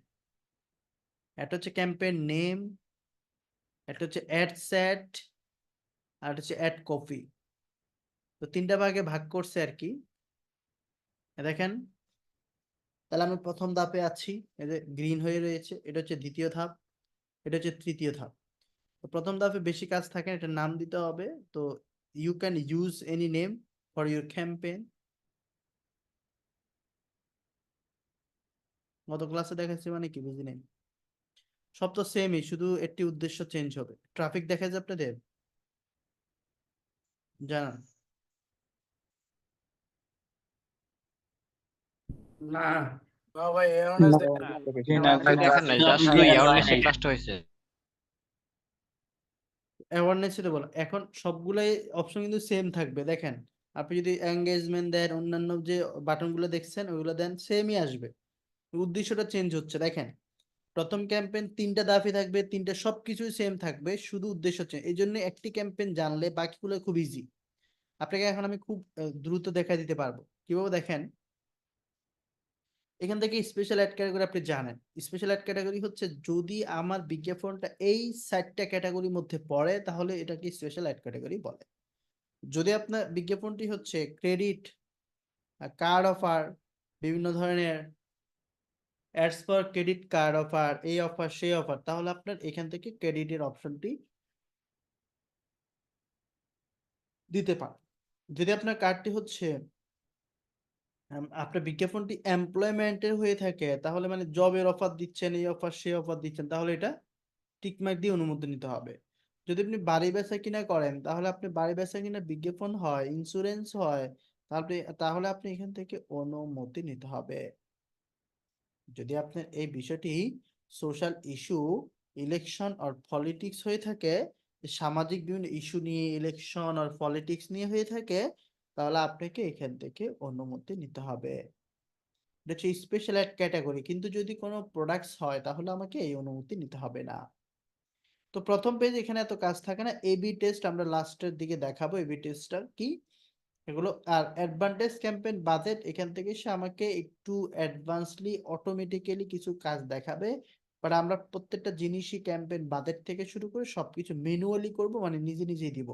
একটা হচ্ছে ক্যাম্পেইন নেম, একটা হচ্ছে অ্যাড সেট, আর একটা হচ্ছে অ্যাড কপি। তো 3টা ভাগে ভাগ করছে আর কি। দেখেন তাহলে আমি প্রথম ধাপে আছি, এই যে গ্রিন হয়ে রয়েছে, এটা হচ্ছে দ্বিতীয় ধাপ, এটা হচ্ছে তৃতীয় ধাপ। তো প্রথম ধাপে বেশি কাজ থাকে, এটা নাম দিতে হবে। তো you can use any name for your campaign. গত ক্লাসে দেখাচ্ছি মানে কি বুঝি নেই, সব তো সেমই, শুধু একটি উদ্দেশ্য চেঞ্জ হবে। ট্রাফিক দেখা যায় আপনাদের জানান?
না না ভাই অ্যাওয়ারনেস
দেখেন নাই, জাস্ট শুধু অ্যাওয়ারনেস ক্লাসটা হয়েছে।
অ্যাওয়ারনেস এটা বলো। এখন সবগুলাই অপশন কিন্তু সেম থাকবে। দেখেন আপনি যদি এঙ্গেজমেন্ট দেন, অন্যান্য যে বাটনগুলো দেখছেন ওইগুলো দেন, সেমই আসবে, উদ্দেশ্যটা চেঞ্জ হচ্ছে। দেখেন প্রথম ক্যাম্পেইন 3টা ধাপই থাকবে, 3টা সবকিছুই সেম থাকবে, শুধু উদ্দেশ্য চেঞ্জ। এই জন্য একটি ক্যাম্পেইন জানলে বাকিগুলো খুব ইজি। আপনাকে এখন আমি খুব দ্রুত দেখা দিতে পারবো কিভাবে। দেখেন এখান থেকে স্পেশাল অ্যাড ক্যাটাগরি আপনি জানেন। স্পেশাল অ্যাড ক্যাটাগরি হচ্ছে যদি আমার বিজ্ঞাপনটা এই 4টা ক্যাটাগরির মধ্যে পড়ে তাহলে এটাকে স্পেশাল অ্যাড ক্যাটাগরি বলে। যদি আপনার বিজ্ঞাপনটি হচ্ছে ক্রেডিট কার্ড অফার, বিভিন্ন ধরনের ads for credit card offer, এই অফার সেই অফার, তাহলে আপনার এখান থেকে ক্রেডিটের অপশনটি দিতে পারেন। যদি আপনার কার্ডটি হচ্ছে আপনার বিজ্ঞাপনটি এমপ্লয়মেন্টের হয়ে থাকে, তাহলে মানে জবের অফার দিচ্ছেন, এই অফার সেই অফার দিচ্ছেন, তাহলে এটা টিকমার্ক দিয়ে অনুমতি নিতে হবে। যদি আপনি বাড়ি বেচা কিনা করেন, তাহলে আপনি বাড়ি বেচা কিনা বিজ্ঞাপন হয়, ইন্স্যুরেন্স হয়, তাহলে আপনি এখান থেকে অনুমতি নিতে হবে। যদি আপনার এই বিষয়টি সোশ্যাল ইস্যু, ইলেকশন আর পলিটিক্স হয়ে থাকে, সামাজিক বিভিন্ন ইস্যু নিয়ে, ইলেকশন আর পলিটিক্স নিয়ে হয়ে থাকে, তাহলে আপনাকে এখান থেকে অনুমতি নিতে হবে। এটা হচ্ছে স্পেশাল অ্যাড ক্যাটাগরি। কিন্তু যদি কোনো প্রোডাক্টস হয় তাহলে আমাকে এই অনুমতি নিতে হবে না। তো প্রথম পেজ এখানে এত কাজ থাকে না। এবি টেস্ট আমরা লাস্টের দিকে দেখাবো, এবি টেস্টটা কি এগুলো। আর অ্যাডভান্টেজ ক্যাম্পেইন বাজেট, এখান থেকে সে আমাকে একটু অ্যাডভান্সলি অটোমেটিক্যালি কিছু কাজ দেখাবে, বাট আমরা প্রত্যেকটা জিনিসই ক্যাম্পেইন বাজেট থেকে শুরু করে সবকিছু ম্যানুয়ালি করব, মানে নিজে নিজেই দিব।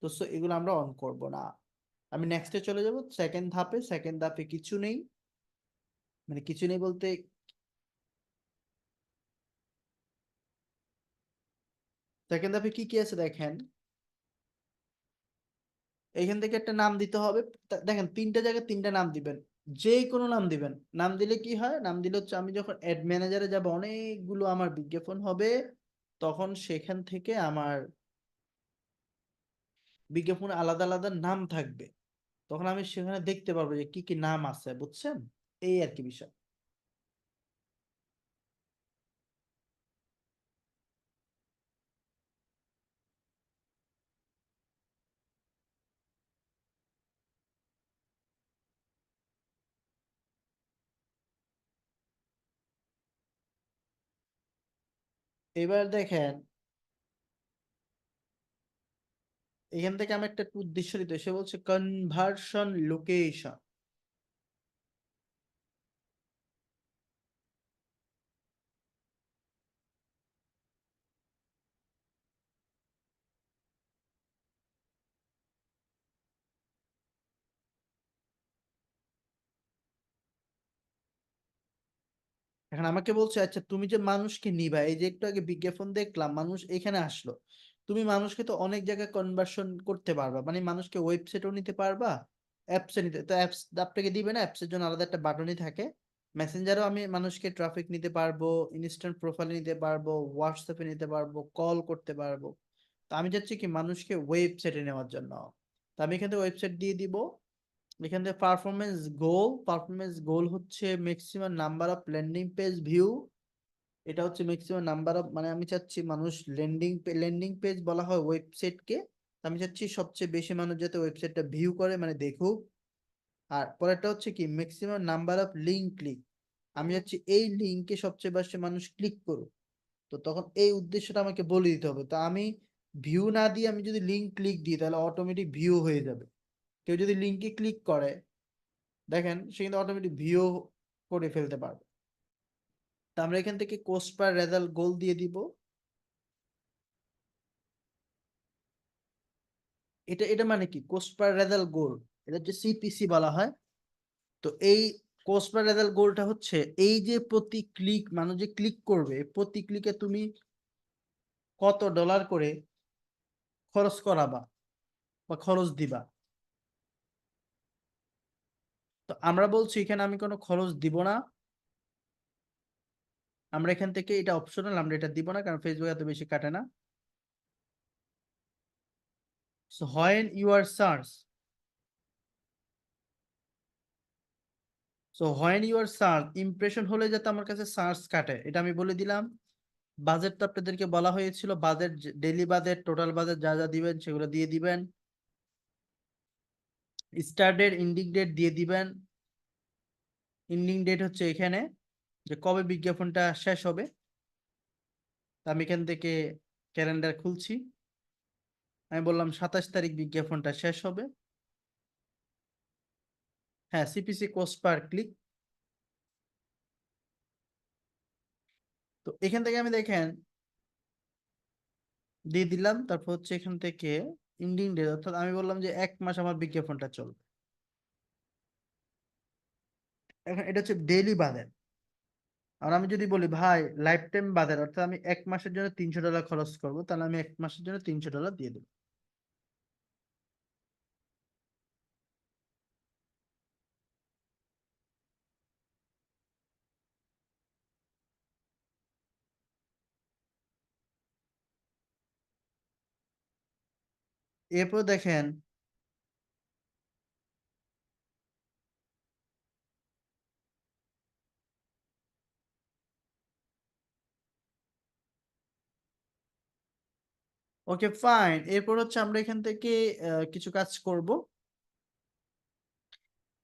তো সো এগুলো আমরা অন করব না। আমি নেক্সটে চলে যাব সেকেন্ড ধাপে। সেকেন্ড ধাপে কিছু নেই, মানে কিছু নেই বলতে সেকেন্ড ধাপে কি কি আছে দেখেন। এইখান থেকে একটা নাম দিতে হবে। দেখেন 3টা জায়গায় 3টা নাম দিবেন, যে কোনো নাম দিবেন। নাম দিলে কি হয়, নাম দিলে হচ্ছে আমি যখন অ্যাড ম্যানেজারে যাব, অনেকগুলো আমার বিজ্ঞাপন হবে, তখন সেখান থেকে আমার বিজ্ঞাপনে আলাদা আলাদা নাম থাকবে, তখন আমি সেখানে দেখতে পারবো যে কি কি নাম আছে, বুঝছেন? এই আর কি বিষয়। এবার দেখেন, এখান থেকে আমি একটা উদ্দেশ্য দিতে, সে বলছে কনভার্সন লোকেশন। এখন আমাকে বলছে আচ্ছা তুমি যে মানুষকে নিবা, এই যে একটু আগে বিজ্ঞাপন দেখলাম মানুষ এখানে আসলো, তুমি মানুষকে তো অনেক জায়গায় কনভার্সন করতে পারবা, মানে মানুষকে ওয়েবসাইটেও নিতে পারবা, অ্যাপসে নিতে, তো অ্যাপস আপনাকে দিবে না, অ্যাপসের জন্য আলাদা একটা বাটনই থাকে। মেসেঞ্জারেও আমি মানুষকে ট্রাফিক নিতে পারবো, ইনস্ট্যান্ট প্রোফাইলে নিতে পারবো, হোয়াটসঅ্যাপে নিতে পারবো, কল করতে পারবো। তো আমি চাচ্ছি কি মানুষকে ওয়েবসাইটে নেওয়ার জন্য। তো আমি এখান থেকে ওয়েবসাইট দিয়ে দিব। এখান থেকে পারফরমেন্স গোল হচ্ছে maximum number of landing page view. এটা হচ্ছে ম্যাক্সিমাম নাম্বার অফ, মানে আমি চাচ্ছি মানুষ ল্যান্ডিং পেজ বলা হয় ওয়েবসাইটকে, আমি চাচ্ছি সবচেয়ে বেশি মানুষ যাতে ওয়েবসাইটটা ভিউ করে, মানে দেখুক। আর পরেরটা হচ্ছে কি maximum number of link click, আমি চাচ্ছি এই লিঙ্কে সবচেয়ে বেশি মানুষ ক্লিক করুক। তো তখন এই উদ্দেশ্যটা আমাকে বলে দিতে হবে। তো আমি ভিউ না দিয়ে আমি যদি লিঙ্ক ক্লিক দিই তাহলে অটোমেটিক ভিউ হয়ে যাবে। কেউ যদি লিঙ্কে ক্লিক করে, দেখেন সে কিন্তু অটোমেটিক ভিউ করে ফেলতে পারবে। তা আমরা এখান থেকে কোস্ট পার রেজাল্ট গোল দিয়ে দিব। এটা এটা মানে কি কোস্ট পার রেজাল্ট গোল, এটা হচ্ছে সিপিসি বলা হয়। তো এই কোস্ট পার রেজাল্ট গোলটা হচ্ছে এই যে প্রতি ক্লিক মানুষ যে ক্লিক করবে, প্রতি ক্লিকে তুমি কত ডলার করে খরচ করাবা বা খরচ দিবা। তো আমরা বলছি এখানে আমি কোনো খরচ দিব না, আমরা এখান থেকে এটা অপশনাল, আমরা এটা দিব না কারণ ফেসবুক এত বেশি কাটে না। So when you are search, so when you are search impression হলে যাতে আমার কাছে সার্চ কাটে, এটা আমি বলে দিলাম। বাজেট তো আপনাদেরকে বলা হয়েছিল, budget daily budget total budget যা যা দিবেন সেগুলো দিয়ে দিবেন। স্টার্ট ডেট এন্ডিং ডেট দিয়ে দিবেন। এন্ডিং ডেট হচ্ছে এখানে যে কবে বিজ্ঞাপনটা শেষ হবে। তা আমি এখান থেকে ক্যালেন্ডার খুলছি, আমি বললাম 27 তারিখ বিজ্ঞাপনটা শেষ হবে। হ্যাঁ, সিপিসি কোস্ট পার ক্লিক। তো এখান থেকে আমি দেখেন দিয়ে দিলাম, তারপর হচ্ছে এখান থেকে এন্ডিং ডেট, অর্থাৎ আমি বললাম যে 1 মাস আমার বিজ্ঞাপনটা চলবে। এখন এটা হচ্ছে ডেইলি বাজেট। আর আমি যদি বলি ভাই লাইফ টাইম বাজার, অর্থাৎ আমি 1 মাসের জন্য $300 খরচ করব, তাহলে আমি 1 মাসের জন্য $300 দিয়ে দেবো। এরপর দেখেন ওকে ফাইন, এরপর হচ্ছে আমরা এখান থেকে কিছু কাজ করব।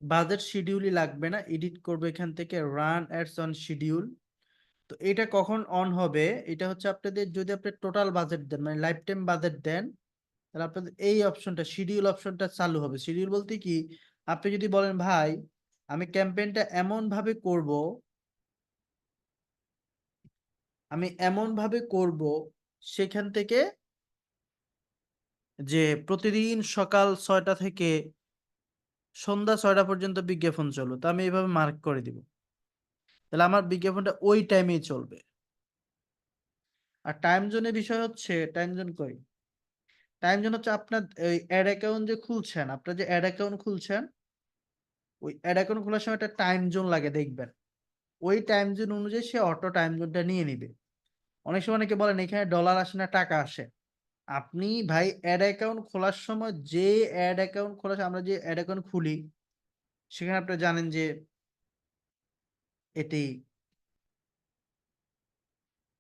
বাজেট শিডিউলই লাগবে না, এডিট করব এখান থেকে রান অ্যাডস অন শিডিউল। তো এটা কখন অন হবে, এটা হচ্ছে আপনাদের যদি আপনি টোটাল বাজেট দেন, মানে লাইফ টাইম বাজেট দেন, তাহলে আপনাদের এই অপশনটা শিডিউল অপশনটা চালু হবে। শিডিউল বলতে কি, আপনি যদি বলেন ভাই আমি ক্যাম্পেইনটা এমন ভাবে করব, আমি এমন ভাবে করব সেখান থেকে যে প্রতিদিন সকাল 6টা থেকে সন্ধ্যা 6টা পর্যন্ত বিজ্ঞাপন চলবে, তো আমি এইভাবে মার্ক করে দিব, তাহলে আমার বিজ্ঞাপনটা ওই টাইমেই চলবে। আর টাইম জোনের বিষয় হচ্ছে, টাইম জোন কই, টাইম জোন হচ্ছে আপনার এই অ্যাড অ্যাকাউন্ট যে খুলছেন, আপনার যে অ্যাড অ্যাকাউন্ট খুলছেন, ওই অ্যাড অ্যাকাউন্ট খোলার সময় একটা টাইম জোন লাগে দেখবেন, ওই টাইম জোন অনুযায়ী সে অটো টাইম জোনটা নিয়ে নিবে। অনেক সময় অনেকে বলেন এখানে ডলার আসে না টাকা আসে, আপনি ভাই অ্যাড অ্যাকাউন্ট খোলার সময় যে অ্যাড অ্যাকাউন্ট আমরা যে অ্যাড অ্যাকাউন্ট খুলি সেখানে আপনি জানেন যে এটি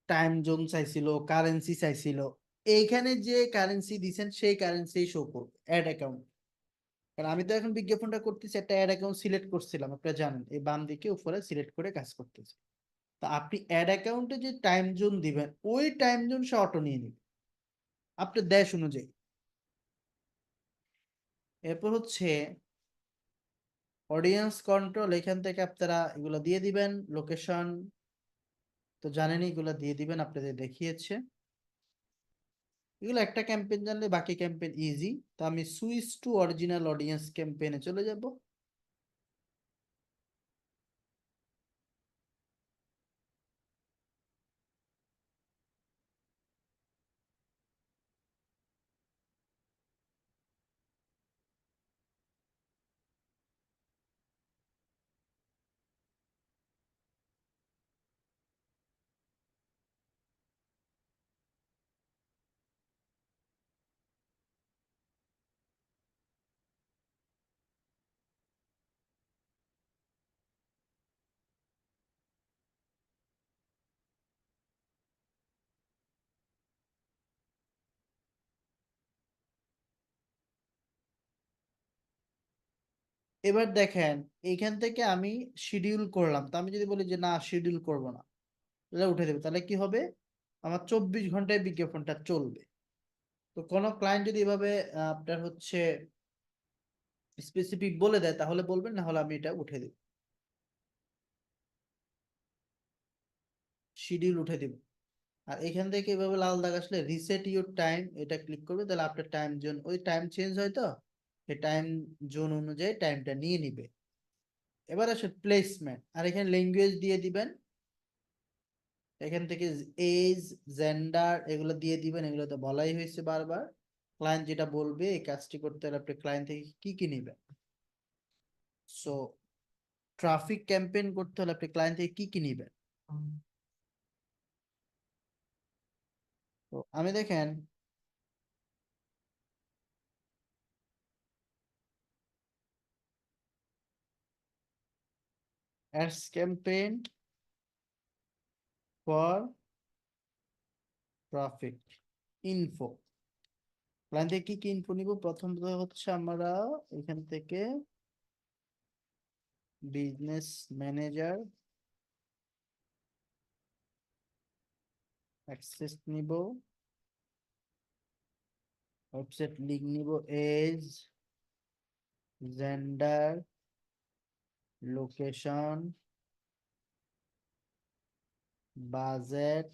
টাইম জোন চাইছিল, কারেন্সি চাইছিল। এইখানে যে কারেন্সি দিছেন সেই কারেন্সি শো করবে অ্যাড অ্যাকাউন্ট। কারণ আমি তো এখন বিজ্ঞাপনটা করতেছি, একটা অ্যাড অ্যাকাউন্ট সিলেক্ট করছিলাম, আপনারা জানেন এই বাম দিকে উপরে সিলেক্ট করে কাজ করতেছি। তা আপনি অ্যাড অ্যাকাউন্টে যে টাইম জোন দিবেন ওই টাইম জোন সে অটো নিয়ে নেবে আপনার দেশ অনুযায়ী। এরপর হচ্ছে অডিয়েন্স কন্ট্রোল, এখান থেকে আপনারা এগুলো দিয়ে দিবেন। লোকেশন তো জানেনই, এগুলো দিয়ে দিবেন, আপনাদের দেখিয়েছে। এগুলো একটা ক্যাম্পেইন জানলে বাকি ক্যাম্পেইন ইজি। তো আমি সুইচ টু অরিজিনাল অডিয়েন্স ক্যাম্পেইনে চলে যাব। এবার দেখেন এইখান থেকে আমি শিডিউল করলাম। তো আমি যদি বলি যে না শিডিউল করব না, তাহলে উঠে দেবে। তাহলে কি হবে, আমার 24 ঘন্টায় বিজ্ঞাপনটা চলবে। তো কোনো ক্লায়েন্ট যদি এভাবে আপনার হচ্ছে স্পেসিফিক বলে দেয় তাহলে বলবেন, না হলে আমি এটা উঠে দেব, শিডিউল উঠে দেব। আর এখান থেকে এভাবে লাল দাগ আসলে রিসেট ইউর টাইম এটা ক্লিক করবে, তাহলে আপনার টাইম জোন, ওই টাইম চেঞ্জ হয় তো এই টাইম জোন অনুযায়ী টাইমটা নিয়ে নিবে। এবার আসে প্লেসমেন্ট, আর এখানে ল্যাঙ্গুয়েজ দিয়ে দিবেন। এখান থেকে এজ, জেন্ডার এগুলো দিয়ে দিবেন, এগুলো তো বলাই হয়েছে বারবার। ক্লায়েন্ট যেটা বলবে এই কাজটি করতে হলে আপনি ক্লায়েন্ট থেকে কি কি নেবেন। সো ট্রাফিক ক্যাম্পেইন করতে হলে আপনি ক্লায়েন্ট থেকে কি কি নেবেন। তো আমি দেখেন ads campaign for traffic info, client থেকে কি কি ইনফো নিব। প্রথমত হচ্ছে আমরা এখান থেকে বিজনেস ম্যানেজার অ্যাক্সেস নিব, ওয়েবসাইট লিংক নিব, age, gender, location, budget,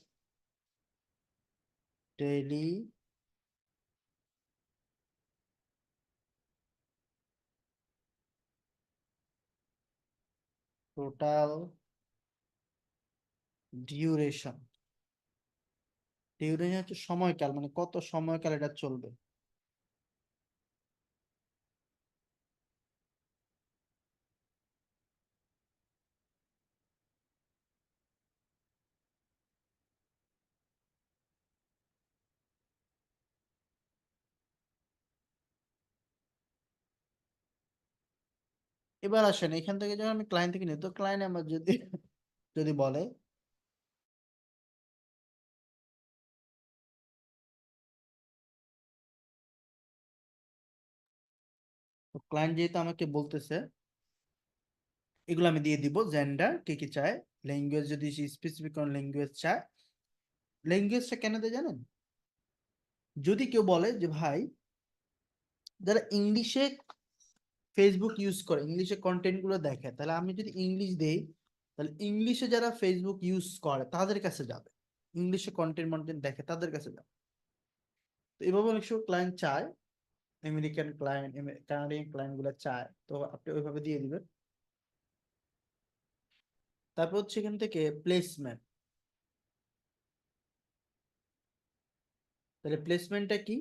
daily, total, duration. Duration হচ্ছে সময়কাল, মানে কত সময়কাল এটা চলবে। এবার আসেন এখান থেকে যখন আমি ক্লায়েন্ট থেকে নিই, তো ক্লায়েন্ট আমার যদি যদি বলে তো ক্লায়েন্ট যেহেতু আমাকে বলতেছে এগুলো আমি দিয়ে দিব। জেন্ডার কি কি চায়, ল্যাঙ্গুয়েজ যদি স্পেসিফিক কোন ল্যাঙ্গুয়েজ চায়। ল্যাঙ্গুয়েজটা কেন দেয় জানেন, যদি কেউ বলে যে ভাই যারা ইংলিশে ফেসবুক ইউজ করে, ইংলিশে কন্টেন্ট গুলো দেখে, তাহলে আমি যদি ইংলিশ দেই তাহলে ইংলিশে যারা ফেসবুক ইউজ করে তাদের কাছে যাবে, ইংলিশে কন্টেন্ট মন্টেন্ট দেখে তাদের কাছে যাবে। তো এভাবে অনেক সময় ক্লায়েন্ট চায়, আমেরিকান ক্লায়েন্ট, কানাডিয়ান ক্লায়েন্ট গুলো চায়, তো আপনি ওইভাবে দিয়ে দিবেন। তারপর হচ্ছে এখান থেকে প্লেসমেন্ট। তাহলে প্লেসমেন্টটা কি,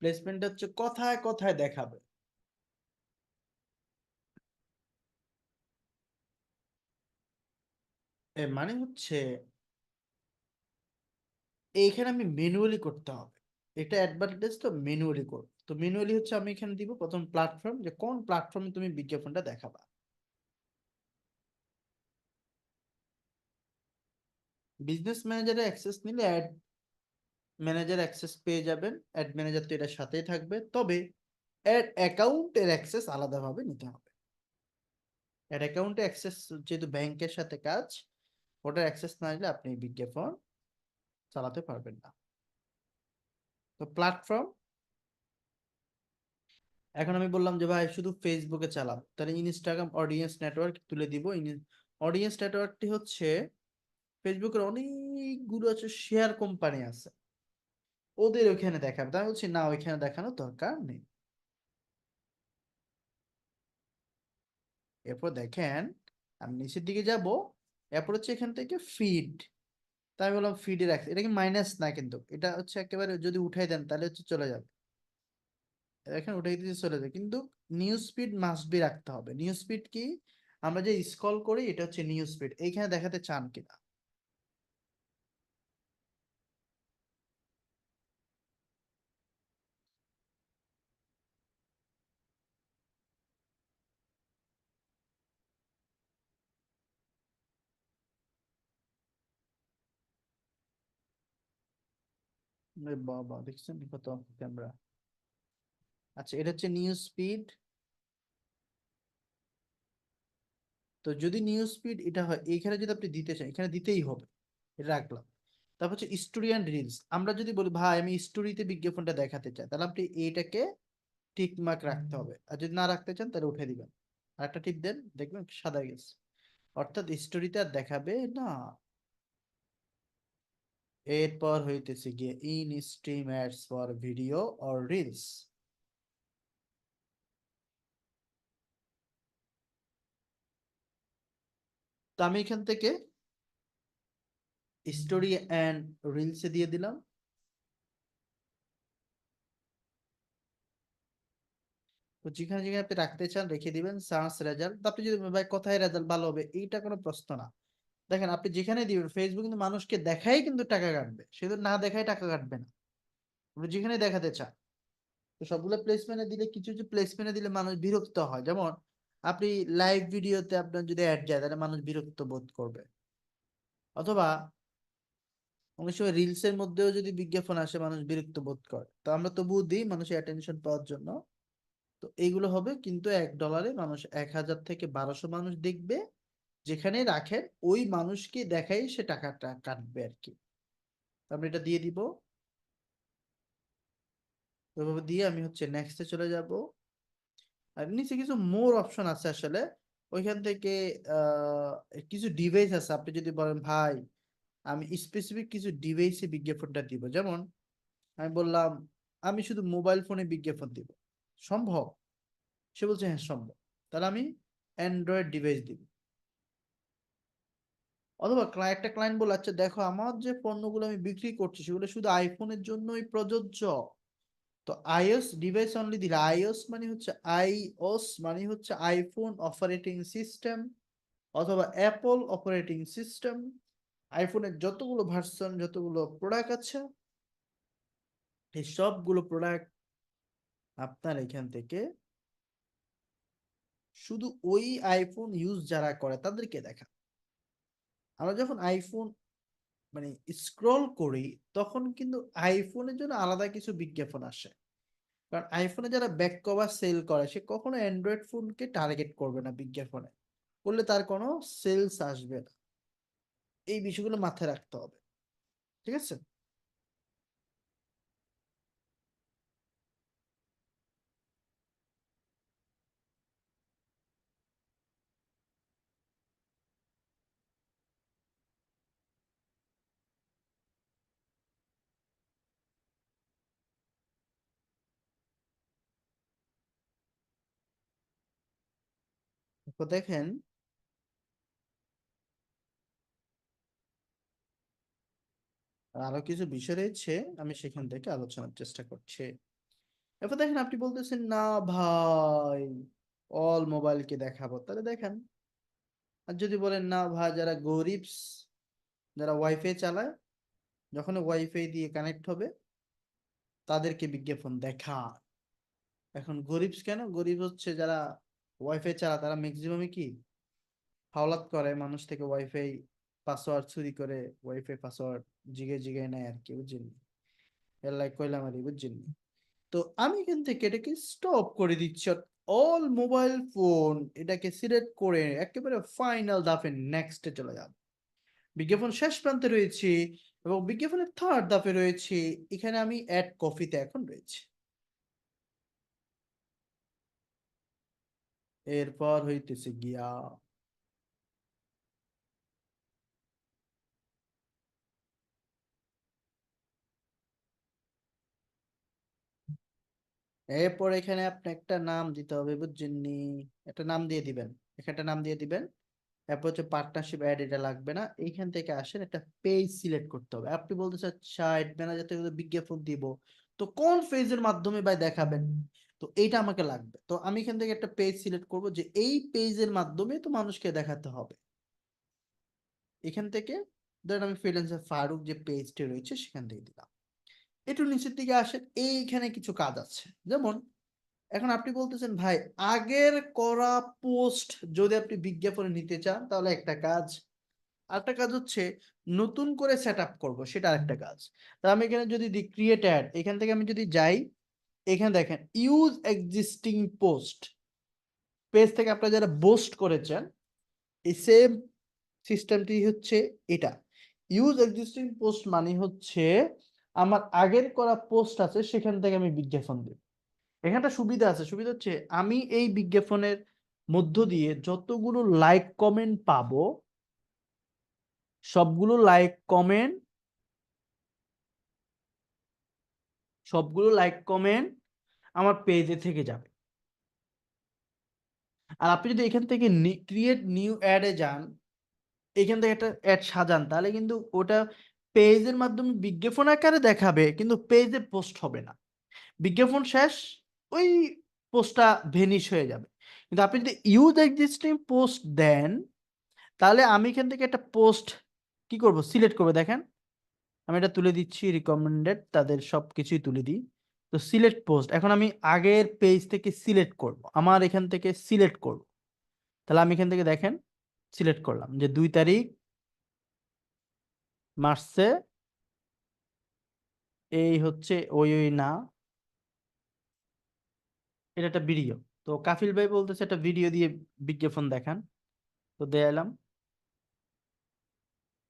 প্লেসমেন্টটা হচ্ছে কথায় কথায় দেখাবে। এর মানে হচ্ছে এইখানে আমি ম্যানুয়ালি করতে হবে, এটা অ্যাডভান্টেজ, তো ম্যানুয়ালি করব। তো ম্যানুয়ালি হচ্ছে আমি এখানে দিব প্রথম প্ল্যাটফর্ম, যে কোন প্ল্যাটফর্মে তুমি বিজ্ঞাপনটা দেখাবা। বিজনেস ম্যানেজারে অ্যাক্সেস নিলে অ্যাড ম্যানেজার অ্যাক্সেস পেয়ে যাবেন, অ্যাড ম্যানেজার তো এটার সাথেই থাকবে, তবে অ্যাড অ্যাকাউন্টের অ্যাক্সেস আলাদাভাবে নিতে হবে। অ্যাড অ্যাকাউন্টে অ্যাক্সেস যেহেতু ব্যাংকের সাথে কাজ, ওটার অ্যাক্সেস না নিলে আপনি বিজ্ঞাপন চালাতে পারবেন না। তো প্ল্যাটফর্ম, এখন আমি বললাম যে ভাই শুধু ফেসবুকে চালাও, তাহলে ইনস্টাগ্রাম অডিয়েন্স নেটওয়ার্ক তুলে দিব। অডিয়েন্স নেটওয়ার্কটি হচ্ছে ফেসবুকের অনেকগুলো আছে শেয়ার কোম্পানি আছে, ওদের ওইখানে দেখাবে। তাই আমি বলছি না, ওইখানে দেখানোর দরকার নেই। এরপর দেখেন আমি নিচের দিকে যাব, এরপর হচ্ছে এখান থেকে ফিড। তাই বললাম ফিডের এটা কি মাইনাস না, কিন্তু এটা হচ্ছে একেবারে যদি উঠাই দেন তাহলে হচ্ছে চলে যাবে, এখানে উঠাই দিতে চলে যায়, কিন্তু নিউজ ফিড মাস্ট বি রাখতে হবে। নিউজ ফিড কি, আমরা যে স্ক্রল করি এটা হচ্ছে নিউজ ফিড, এইখানে দেখাতে চান কিনা। বাবা দেখছেন কত ক্যামেরা। আচ্ছা, এটা হচ্ছে নিউজ ফিড। তো যদি নিউজ ফিড এটা হয়, এইখানে যদি আপনি দিতে চান এখানে দিতেই হবে, এটা রাখলাম। তারপর হচ্ছে স্টোরি অ্যান্ড রিলস, আমরা যদি বলি ভাই আমি স্টোরিতে বিজ্ঞাপনটা দেখাতে চাই, তাহলে আপনি এইটাকে টিক মার্ক রাখতে হবে, আর যদি না রাখতে চান তাহলে উঠে দিবেন, আর একটা টিপ দেন, দেখবেন সাদা হয়ে গেছে, অর্থাৎ স্টোরিতে আর দেখাবে না। এরপর হইতেছে গিয়ে in stream ads for video or reels. তো আমি এখান থেকে স্টোরি অ্যান্ড রিলসে দিয়ে দিলাম। তো যেখানে যেখানে আপনি রাখতে চান রেখে দিবেন, সার্চ রেজাল্ট। আপনি যদি ভাই কোথায় রেজাল্ট ভালো হবে, এইটা কোনো প্রশ্ন না। দেখেন আপনি যেখানে দিবেন, ফেসবুক কিন্তু মানুষকে দেখাই কিন্তু টাকা কাটবে, সে তো না দেখাই টাকা কাটবে না, আপনি যেখানে দেখাতে চান। তো সবগুলো প্লেসমেন্টে দিলে, কিছু কিছু প্লেসমেন্টে দিলে মানুষ বিরক্ত হয়, যেমন আপনি লাইভ ভিডিওতে আপনার যদি অ্যাড যায় তাহলে মানুষ বিরক্ত বোধ করবে, অথবা অনেক সময় রিলস এর মধ্যেও যদি বিজ্ঞাপন আসে মানুষ বিরক্ত বোধ করে, তো আমরা তবুও দিই মানুষের অ্যাটেনশন পাওয়ার জন্য। তো এইগুলো হবে, কিন্তু $1 মানুষ 1000 থেকে 1200 মানুষ দেখবে, যেখানে রাখেন ওই মানুষকে দেখাই সে টাকাটা কাটবে আর কি। তো আমরা এটা দিয়ে দিব, ওইভাবে দিয়ে আমি হচ্ছে নেক্সটে চলে যাব। আর নিচে কিছু মোর অপশন আছে আসলে, ওইখান থেকে আহ কিছু ডিভাইস আছে, আপনি যদি বলেন ভাই আমি স্পেসিফিক কিছু ডিভাইসে বিজ্ঞাপনটা দিব, যেমন আমি বললাম আমি শুধু মোবাইল ফোনে বিজ্ঞাপন দিব, সম্ভব? সে বলছে হ্যাঁ সম্ভব, তাহলে আমি অ্যান্ড্রয়েড ডিভাইস দিব। অথবা একটা ক্লায়েন্ট বলে আচ্ছা দেখো আমার যে পণ্যগুলো আমি বিক্রি করছি সেগুলো শুধু আইফোনের জন্যই প্রযোজ্য, তো আইওএস ডিভাইস অনলি দিলে, আইওএস মানে হচ্ছে আইফোন অপারেটিং সিস্টেম, অথবা অ্যাপল অপারেটিং সিস্টেম। আইফোনের যতগুলো ভার্সন, যতগুলো প্রোডাক্ট আছে, এই সবগুলো প্রোডাক্ট আপনার এখান থেকে শুধু ওই আইফোন ইউজ যারা করে তাদেরকে দেখা। আমরা যখন আইফোন মানে স্ক্রল করি তখন কিন্তু আইফোনের জন্য আলাদা কিছু বিজ্ঞাপন আসে, কারণ আইফোনে যারা ব্যাক কভার সেল করে সে কখনো অ্যান্ড্রয়েড ফোনকে টার্গেট করবে না বিজ্ঞাপনে, করলে তার কোনো সেলস আসবে না। এই বিষয়গুলো মাথায় রাখতে হবে, ঠিক আছে? তো দেখেন আরো কিছু বিষয় রয়েছে, আমি সেখান থেকে আলোচনার চেষ্টা করছি। এরপর দেখেন আপনি বলতেছেন না ভাই অল মোবাইলকে দেখাবো, তাহলে দেখেন, আর যদি বলেন না ভাই যারা গরিব, যারা ওয়াইফাই চালায় যখন ওয়াইফাই দিয়ে কানেক্ট হবে তাদেরকে বিজ্ঞাপন দেখা। এখন গরিব কেন? গরিব হচ্ছে যারা ওয়াইফাই চালা, তারা ম্যাক্সিমামই কি হাওলাত করে মানুষ থেকে, ওয়াইফাই পাসওয়ার্ড চুরি করে ওয়াইফাই পাসওয়ার্ড জিগে জিগে নেয় আর কি, বুঝছেন? এর লাইক কইলাম আর কি, বুঝছেন? তো আমি এখান থেকে এটাকে স্টপ করে দিচ্ছি। অল মোবাইল ফোন এটাকে সিলেক্ট করে একেবারে ফাইনাল ধাপে নেক্সটে চলে যাব। বিজ্ঞাপন শেষ প্রান্তে রয়েছে এবং বিজ্ঞাপনের থার্ড ধাপে রয়েছে। এখানে আমি অ্যাড কপিতে এখন রয়েছে। এরপর হইতেছে গিয়া এরপর এখানে আপনি একটা নাম দিতে হবে, বুঝছেন নি? একটা নাম দিয়ে দিবেন, এখানে একটা নাম দিয়ে দিবেন। এরপর হচ্ছে পার্টনারশিপ অ্যাড, এটা লাগবে না। এইখান থেকে আসেন, একটা পেজ সিলেক্ট করতে হবে। আপনি বলতে চাচ্ছেন অ্যাড ম্যানেজার থেকে বিজ্ঞাপন দিব, তো কোন পেজের মাধ্যমে ভাই দেখাবেন? তো এইটা আমাকে লাগবে। তো আমি এখান থেকে একটা পেজ সিলেক্ট করব যে এই পেজের মাধ্যমে তো মানুষকে দেখাতে হবে। এখান থেকে ধরেন আমি ফ্রিল্যান্সার ফারুক যে পেজটি রয়েছে সেখান থেকে দিলাম। একটু নিচের দিকে আসেন, এইখানে কিছু কাজ আছে। যেমন এখন আপনি বলতেছেন ভাই আগের করা পোস্ট যদি আপনি বিজ্ঞাপনে নিতে চান তাহলে একটা কাজ, আরেকটা কাজ হচ্ছে নতুন করে সেট আপ করবো, সেটা আরেকটা কাজ। তা আমি এখানে যদি দিই ক্রিয়েট অ্যাড, এখান থেকে আমি যদি যাই, এখানে দেখেন ইউজ এক্সিস্টিং পোস্ট, পেজ থেকে আপনারা যারা পোস্ট করেছেন এই সেম সিস্টেমটি হচ্ছে এটা। ইউজ এক্সিস্টিং পোস্ট মানে হচ্ছে আমার আগের করা পোস্ট আছে সেখান থেকে আমি বিজ্ঞাপন দিই। এখানটা সুবিধা আছে, সুবিধা হচ্ছে আমি এই বিজ্ঞাপনের মধ্য দিয়ে যতগুলো লাইক কমেন্ট পাবো সবগুলো লাইক কমেন্ট আমার পেজে থেকে যাবে। আর আপনি যদি এখান থেকে ক্রিয়েট নিউ অ্যাডে যান, এখান থেকে একটা অ্যাড সাজান, তাহলে কিন্তু ওটা পেজের মাধ্যমে বিজ্ঞাপন আকারে দেখাবে কিন্তু পেজে পোস্ট হবে না। বিজ্ঞাপন শেষ, ওই পোস্টটা ভেনিশ হয়ে যাবে। কিন্তু আপনি যদি ইউজ এক্সিস্টিং পোস্ট দেন তাহলে আমি এখান থেকে একটা পোস্ট কি করব, সিলেক্ট করবো। দেখেন আমি এটা তুলে দিচ্ছি, রিকমেন্ডেড তাদের সবকিছুই তুলে দিই। তো সিলেক্ট পোস্ট, এখন আমি আগের পেজ থেকে সিলেক্ট করব, আমার এখান থেকে সিলেক্ট করব। তাহলে আমি এখান থেকে দেখেন সিলেক্ট করলাম যে 2 তারিখ মার্চে, এই হচ্ছে ওই ওই না, এটা একটা ভিডিও। তো কাফিল ভাই বলতেছে একটা ভিডিও দিয়ে বিজ্ঞাপন দেখান, তো দেখালাম।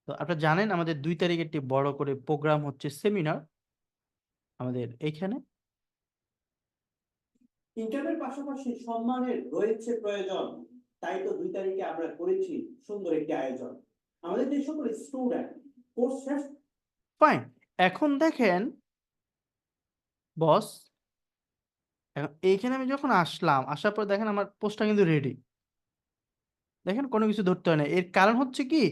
তো আপনারা জানেন আমাদের 2 তারিখ একটি বড় করে প্রোগ্রাম হচ্ছে, সেমিনার আমাদের এইখানে। ইন্টারনেট পাশাপাশি সম্মানের রয়েছে প্রয়োজন, তাই তো 2 তারিখে আমরা করেছি সুন্দর একটি আয়োজন। আমাদের যে সকল স্টুডেন্ট কোর্স শেষ, ফাইন। এখন দেখেন বস, এইখানে আমি যখন আসলাম, আসার পর দেখেন আমার পোস্টটা কিন্তু রেডি। দেখেন কোনো কিছু ধরতে হয় না। এর কারণ হচ্ছে কি,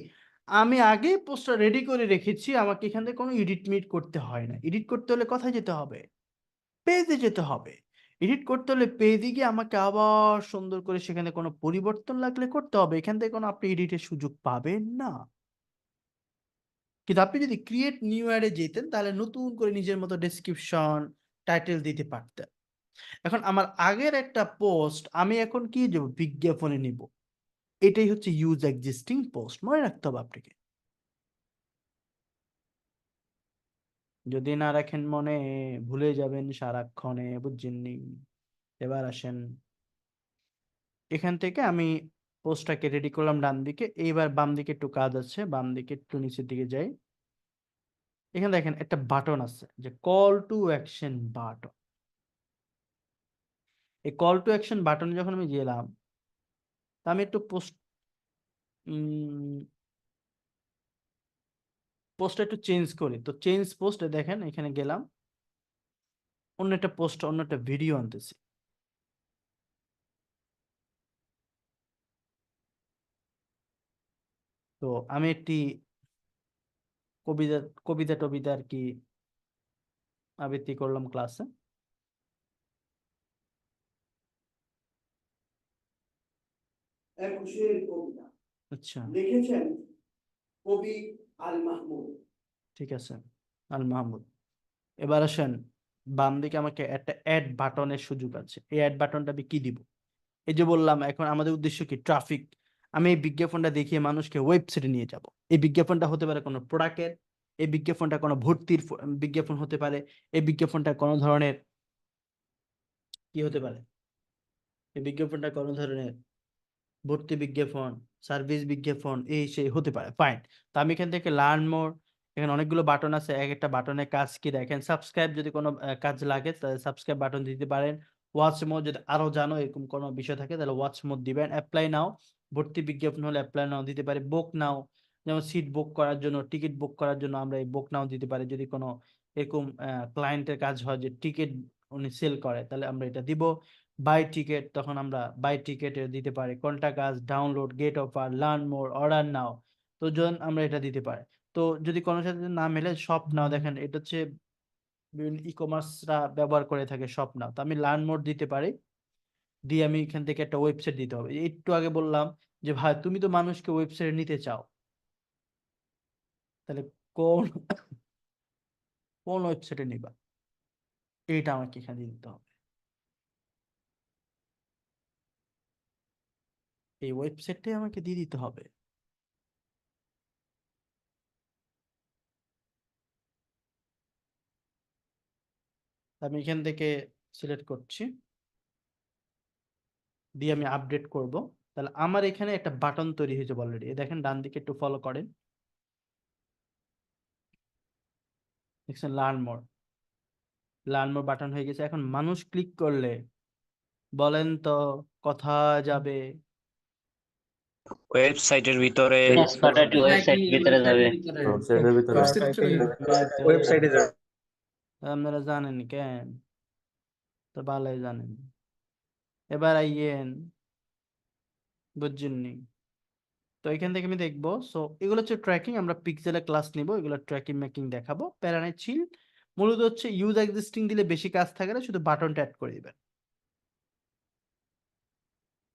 আমি আগে পোস্টটা রেডি করে রেখেছি, আমাকে এখান থেকে কোনো এডিট মিট করতে হয় না। এডিট করতে হলে কোথায় যেতে হবে? পেজে যেতে হবে। এডিট করতে হলে পেজে গিয়ে আমাকে আবার সুন্দর করে সেখানে কোনো পরিবর্তন লাগলে করতে হবে। এখান থেকে কোনো আপনি এডিটের সুযোগ পাবেন না। কিন্তু আপনি যদি ক্রিয়েট নিউ অ্যাডে যেতেন তাহলে নতুন করে নিজের মতো ডেসক্রিপশন টাইটেল দিতে পারতেন। এখন আমার আগের একটা পোস্ট আমি এখন কি দেব, বিজ্ঞাপনে নিব। এটাই হচ্ছে ইউজ এক্সিস্টিং পোস্ট, মনে রাখতে হবে আপনাকে। যদি না রাখেন মনে, ভুলে যাবেন সারাক্ষণে, বুঝছেননি? এবার আসেন, এখান থেকে আমি পোস্টটাকে রেডি করলাম ডান দিকে। এইবার বাম দিকে একটু কাজ আছে, বাম দিকে একটু নিচের দিকে যাই। এখানে দেখেন একটা বাটন আছে যে কল টু অ্যাকশন বাটন। এই কল টু অ্যাকশন বাটনে যখন আমি গেলাম, তা আমি একটু পোস্টটা একটু চেঞ্জ করি। তো চেঞ্জ পোস্ট, দেখেন এখানে গেলাম, অন্য একটা পোস্ট, অন্য একটা ভিডিও আনতেছি। তো আমি একটি কবিতা কবিতা টবিতা আর কি আবৃত্তি করলাম ক্লাসে। একুশের কবিতা, আচ্ছা, লিখেছেন কবি আল মাহমুদ। ঠিক আছে। আল মাহমুদ। এবার আসেন বাম দিকে আমাকে একটা অ্যাড বাটনের সুযোগ আছে, এই অ্যাড বাটনটা আমি কি দিব? এই যে বললাম এখন আমাদের উদ্দেশ্য কি ট্রাফিক, আমি এই বিজ্ঞাপনটা দেখিয়ে মানুষকে ওয়েবসাইটে নিয়ে যাব। এই বিজ্ঞাপনটা হতে পারে কোনো প্রোডাক্টের, এই বিজ্ঞাপনটা কোনো ভর্তির বিজ্ঞাপন হতে পারে, এই বিজ্ঞাপনটা কোনো ধরনের কি হতে পারে, এই বিজ্ঞাপনটা কোনো ধরনের ভর্তি বিজ্ঞাপন, সার্ভিস বিজ্ঞাপন, এই সেই হতে পারে, ফাইন। তো আমি এখান থেকে লার্ন মোর, এখানে অনেকগুলো বাটন আছে, এক একটা বাটনের কাজ কি দেখেন, সাবস্ক্রাইব যদি কোনো কাজ লাগে তাহলে সাবস্ক্রাইব বাটন দিতে পারেন, ওয়াচ মোর যদি আরো জানো এরকম কোনো বিষয় থাকে তাহলে ওয়াচ মোর দিবেন, অ্যাপ্লাই নাও ভর্তি বিজ্ঞাপন হলে অ্যাপ্লাই নাও দিতে পারে, বুক নাও যেমন সিট বুক করার জন্য, টিকিট বুক করার জন্য আমরা এই বুক নাও দিতে পারি, যদি কোনো এরকম ক্লায়েন্টের কাজ হয় যে টিকিট উনি সেল করে তাহলে আমরা এটা দিব। বাই টিকেট, তখন আমরা বাই টিকেটে দিতে পারি, contact us, download, get offer, learn more, order now, তো যখন আমরা এটা দিতে পারি। তো যদি কোনো সাথে না মেলে শপ নাও, দেখেন এটা হচ্ছে বিভিন্ন ই কমার্সরা ব্যবহার করে থাকে শপ নাও, তো আমি লার্ন মোর দিতে পারি, দিয়ে আমি এখান থেকে একটা ওয়েবসাইট দিতে হবে। একটু আগে বললাম যে ভাই তুমি তো মানুষকে ওয়েবসাইটে নিতে চাও, তাহলে কোন কোন ওয়েবসাইটে নিবা, এইটা আমাকে এখানে দিতে হবে। এই ওয়েবসাইটটাই আমাকে দিয়ে দিতে হবে। আমি এখান থেকে সিলেক্ট করছি, দিয়ে আমি আপডেট করব। তাহলে আমার এখানে একটা বাটন তৈরি হয়েছে অলরেডি, দেখেন ডান দিকে একটু ফলো করেন, দেখছেন learn more, learn more button হয়ে গেছে। এখন মানুষ ক্লিক করলে বলেন তো কোথায় যাবে?
ওয়েবসাইটের ভিতরে
এক্সপার্ট ওয়েবসাইট ভিতরে যাবে।
ওয়েবসাইটের ভিতরে
ওয়েবসাইটে যাবে।
আপনারা জানেন কেন? তো ভালোই জানেন। এবার আইয়েন, বুঝছেননি? তো এখান থেকে আমি দেখবো, সো এগুলো হচ্ছে ট্র্যাকিং, আমরা পিক্সেলে ক্লাস নিব, এগুলো ট্র্যাকিং ম্যাকিং দেখাবো, প্যারানাই চিল। মূলত হচ্ছে ইউজ এক্সিস্টিং দিলে বেশি কাজ থাকে না, শুধু বাটনটা অ্যাড করে দিবেন।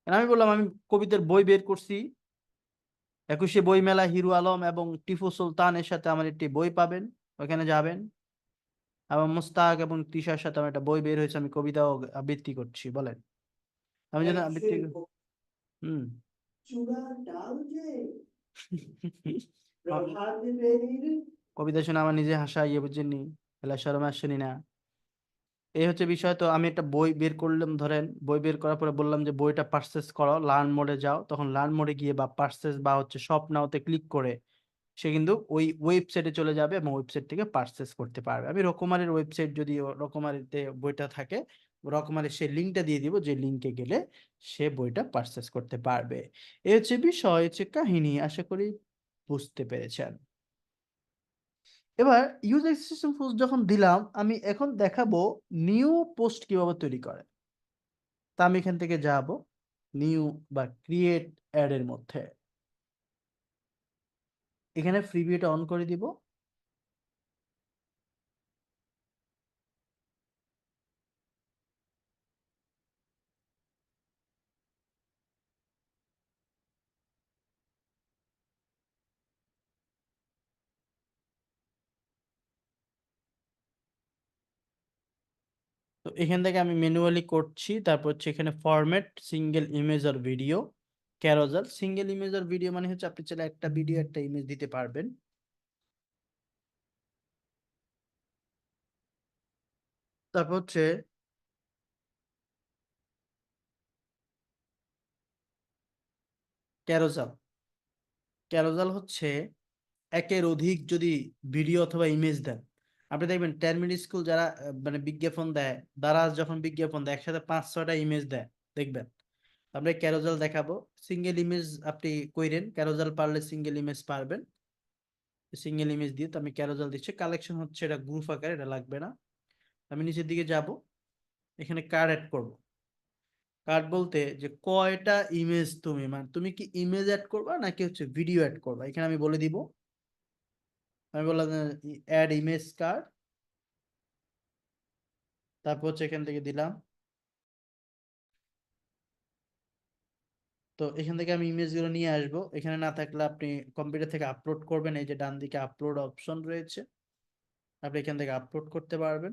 আর আমি বললাম আমি কবিতার বই বের করছি, 21শে বই মেলা, হিরো আলম এবং টিপু সুলতানের সাথে আমার একটি বই পাবেন, ওখানে যাবেন। এবং মুস্তাক এবং তিশার সাথে আমার একটা বই বের হয়েছে, আমি কবিতাও আবৃত্তি করছি, বলেন আমি যদি আবৃত্তি হুম কবিতা শুনে আমার নিজে হাসা ইয়ে বুঝছেননি, এলা শরম আসেনি না, এই হচ্ছে বিষয়। তো আমি একটা বই বের করলাম, ধরেন বই বের করার পরে বললাম যে বইটা পারচেস করো, লার্ন মোডে যাও, তখন লার্ন মোডে গিয়ে বা পারচেস বা হচ্ছে শপ নাওতে ক্লিক করে সে কিন্তু ওই ওয়েবসাইটে চলে যাবে এবং ওয়েবসাইট থেকে পারচেস করতে পারবে। আমি রকমারির ওয়েবসাইট যদি রকমারিতে বইটা থাকে, রকমারির সেই লিঙ্কটা দিয়ে দিব, যে লিঙ্কে গেলে সে বইটা পারচেস করতে পারবে। এই হচ্ছে বিষয়, হচ্ছে কাহিনী, আশা করি বুঝতে পেরেছেন। এবার ইউজ এক্সটেনশন পোস্ট যখন দিলাম, আমি এখন দেখাবো নিউ পোস্ট কিভাবে তৈরি করে। তা আমি এখান থেকে যাব নিউ বা ক্রিয়েট অ্যাড এর মধ্যে, এখানে ফ্রিভিউটা অন করে দিব। তো এখান থেকে আমি ম্যানুয়ালি করছি, তারপর হচ্ছে এখানে ফরম্যাট সিঙ্গেল ইমেজ আর ভিডিও, ক্যারোজাল। সিঙ্গেল ইমেজ আর ভিডিও মানে হচ্ছে আপনি চাইলে একটা ভিডিও একটা ইমেজ দিতে পারবেন। তারপর হচ্ছে ক্যারোজাল। ক্যারোজাল হচ্ছে একের অধিক যদি ভিডিও অথবা ইমেজ দেন, আপনি দেখবেন 10 মিনিট স্কুল যারা মানে বিজ্ঞাপন দেয়, দারাজ যখন বিজ্ঞাপন দেয় একসাথে 5-6টা ইমেজ দেয়, দেখবেন। আপনি ক্যারোজাল দেখাবো, সিঙ্গেল ইমেজ আপনি কইরেন, ক্যারোজাল পারলে সিঙ্গেল ইমেজ পারবেন, সিঙ্গেল ইমেজ দিয়ে। তো আমি ক্যারোজাল দিচ্ছি, কালেকশন হচ্ছে এটা গ্রুপ আকারে, এটা লাগবে না। আমি নিচের দিকে যাব, এখানে কার্ড অ্যাড করব। কার্ড বলতে যে কয়টা ইমেজ তুমি, মানে তুমি কি ইমেজ অ্যাড করবা নাকি হচ্ছে ভিডিও অ্যাড করবা, এখানে আমি বলে দিব। আমি বললাম অ্যাড ইমেজ কার্ড, তারপর হচ্ছে এখান থেকে দিলাম। তো এখান থেকে আমি ইমেজগুলো নিয়ে আসবো, এখানে না থাকলে আপনি কম্পিউটার থেকে আপলোড করবেন, এই যে ডান দিকে আপলোড অপশন রয়েছে, আপনি এখান থেকে আপলোড করতে পারবেন।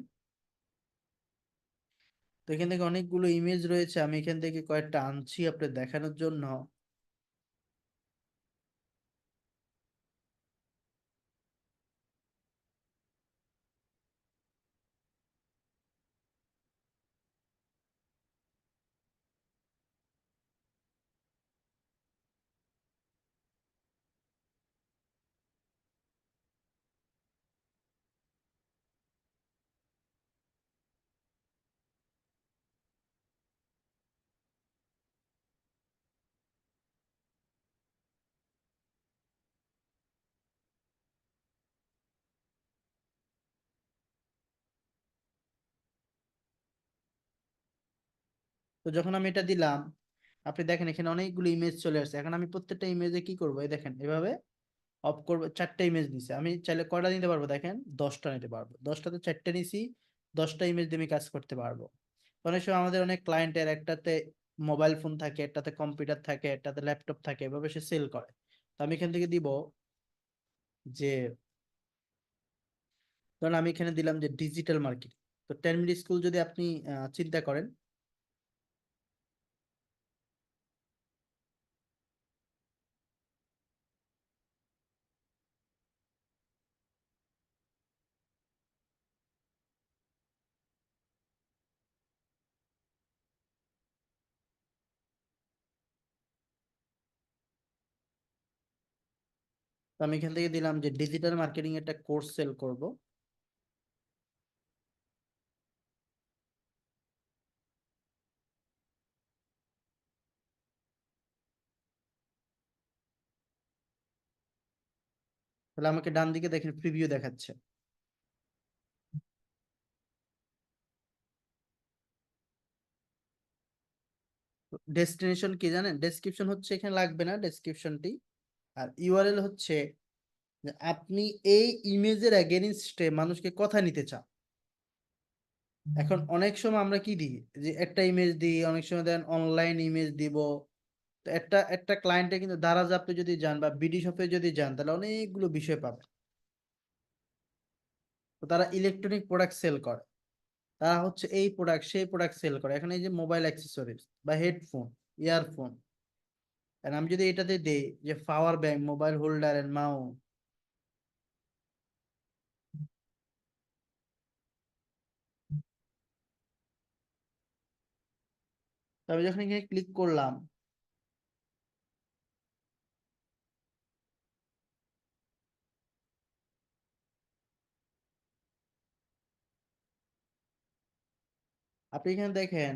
তো এখান থেকে অনেকগুলো ইমেজ রয়েছে, আমি এখান থেকে কয়েকটা আনছি আপনাদের দেখানোর জন্য। তো যখন আমি এটা দিলাম, আপনি দেখেন এখানে অনেকগুলো ইমেজ চলে আসছে। এখন আমি প্রত্যেকটা ইমেজে কি করবো, এই দেখেন এভাবে অফ করবো। 4টা ইমেজ নিছে, আমি চাইলে কয়টা নিতে পারবো দেখেন, 10টা নিতে পারবো। 10টাতে 4টে নিছি, 10টা ইমেজ দিয়ে আমি কাজ করতে পারবো। অনেক সময় আমাদের অনেক ক্লায়েন্টের একটাতে মোবাইল ফোন থাকে, একটাতে কম্পিউটার থাকে, একটাতে ল্যাপটপ থাকে, এভাবে সে সেল করে। তো আমি এখান থেকে দিব যে, ধরুন আমি এখানে দিলাম যে ডিজিটাল মার্কেটিং। তো 10 মিনিট স্কুল যদি আপনি চিন্তা করেন, তো আমি এখান থেকে দিলাম যে ডিজিটাল মার্কেটিং একটা কোর্স সেল করব। তাহলে আমাকে ডান দিকে দেখেন প্রিভিউ দেখাচ্ছে। ডেস্টিনেশন কি জানেন, ডেসক্রিপশন হচ্ছে এখানে লাগবে না ডেসক্রিপশনটি। আর ইউআরএল হচ্ছে যে আপনি এই ইমেজের এগেইনস্টে মানুষকে কথা নিতে চান। এখন অনেক সময় আমরা কি দিই, যে একটা ইমেজ দিই, অনেক সময় দেন অনলাইন ইমেজ দিব। তো একটা একটা ক্লায়েন্টে কিন্তু দারাজ আপনি যদি যান বা বিডি শপে যদি যান, তাহলে অনেকগুলো বিষয় পাবেন। তো তারা ইলেকট্রনিক প্রোডাক্ট সেল করে, তারা হচ্ছে এই প্রোডাক্ট সেই প্রোডাক্ট সেল করে। এখন এই যে মোবাইল অ্যাক্সেসরিজ বা হেডফোন, ইয়ারফোন, আর আমি যদি এটাতে দেই যে power bank, mobile holder and mount, তবে যখন এখানে ক্লিক করলাম, আপনি এখানে দেখেন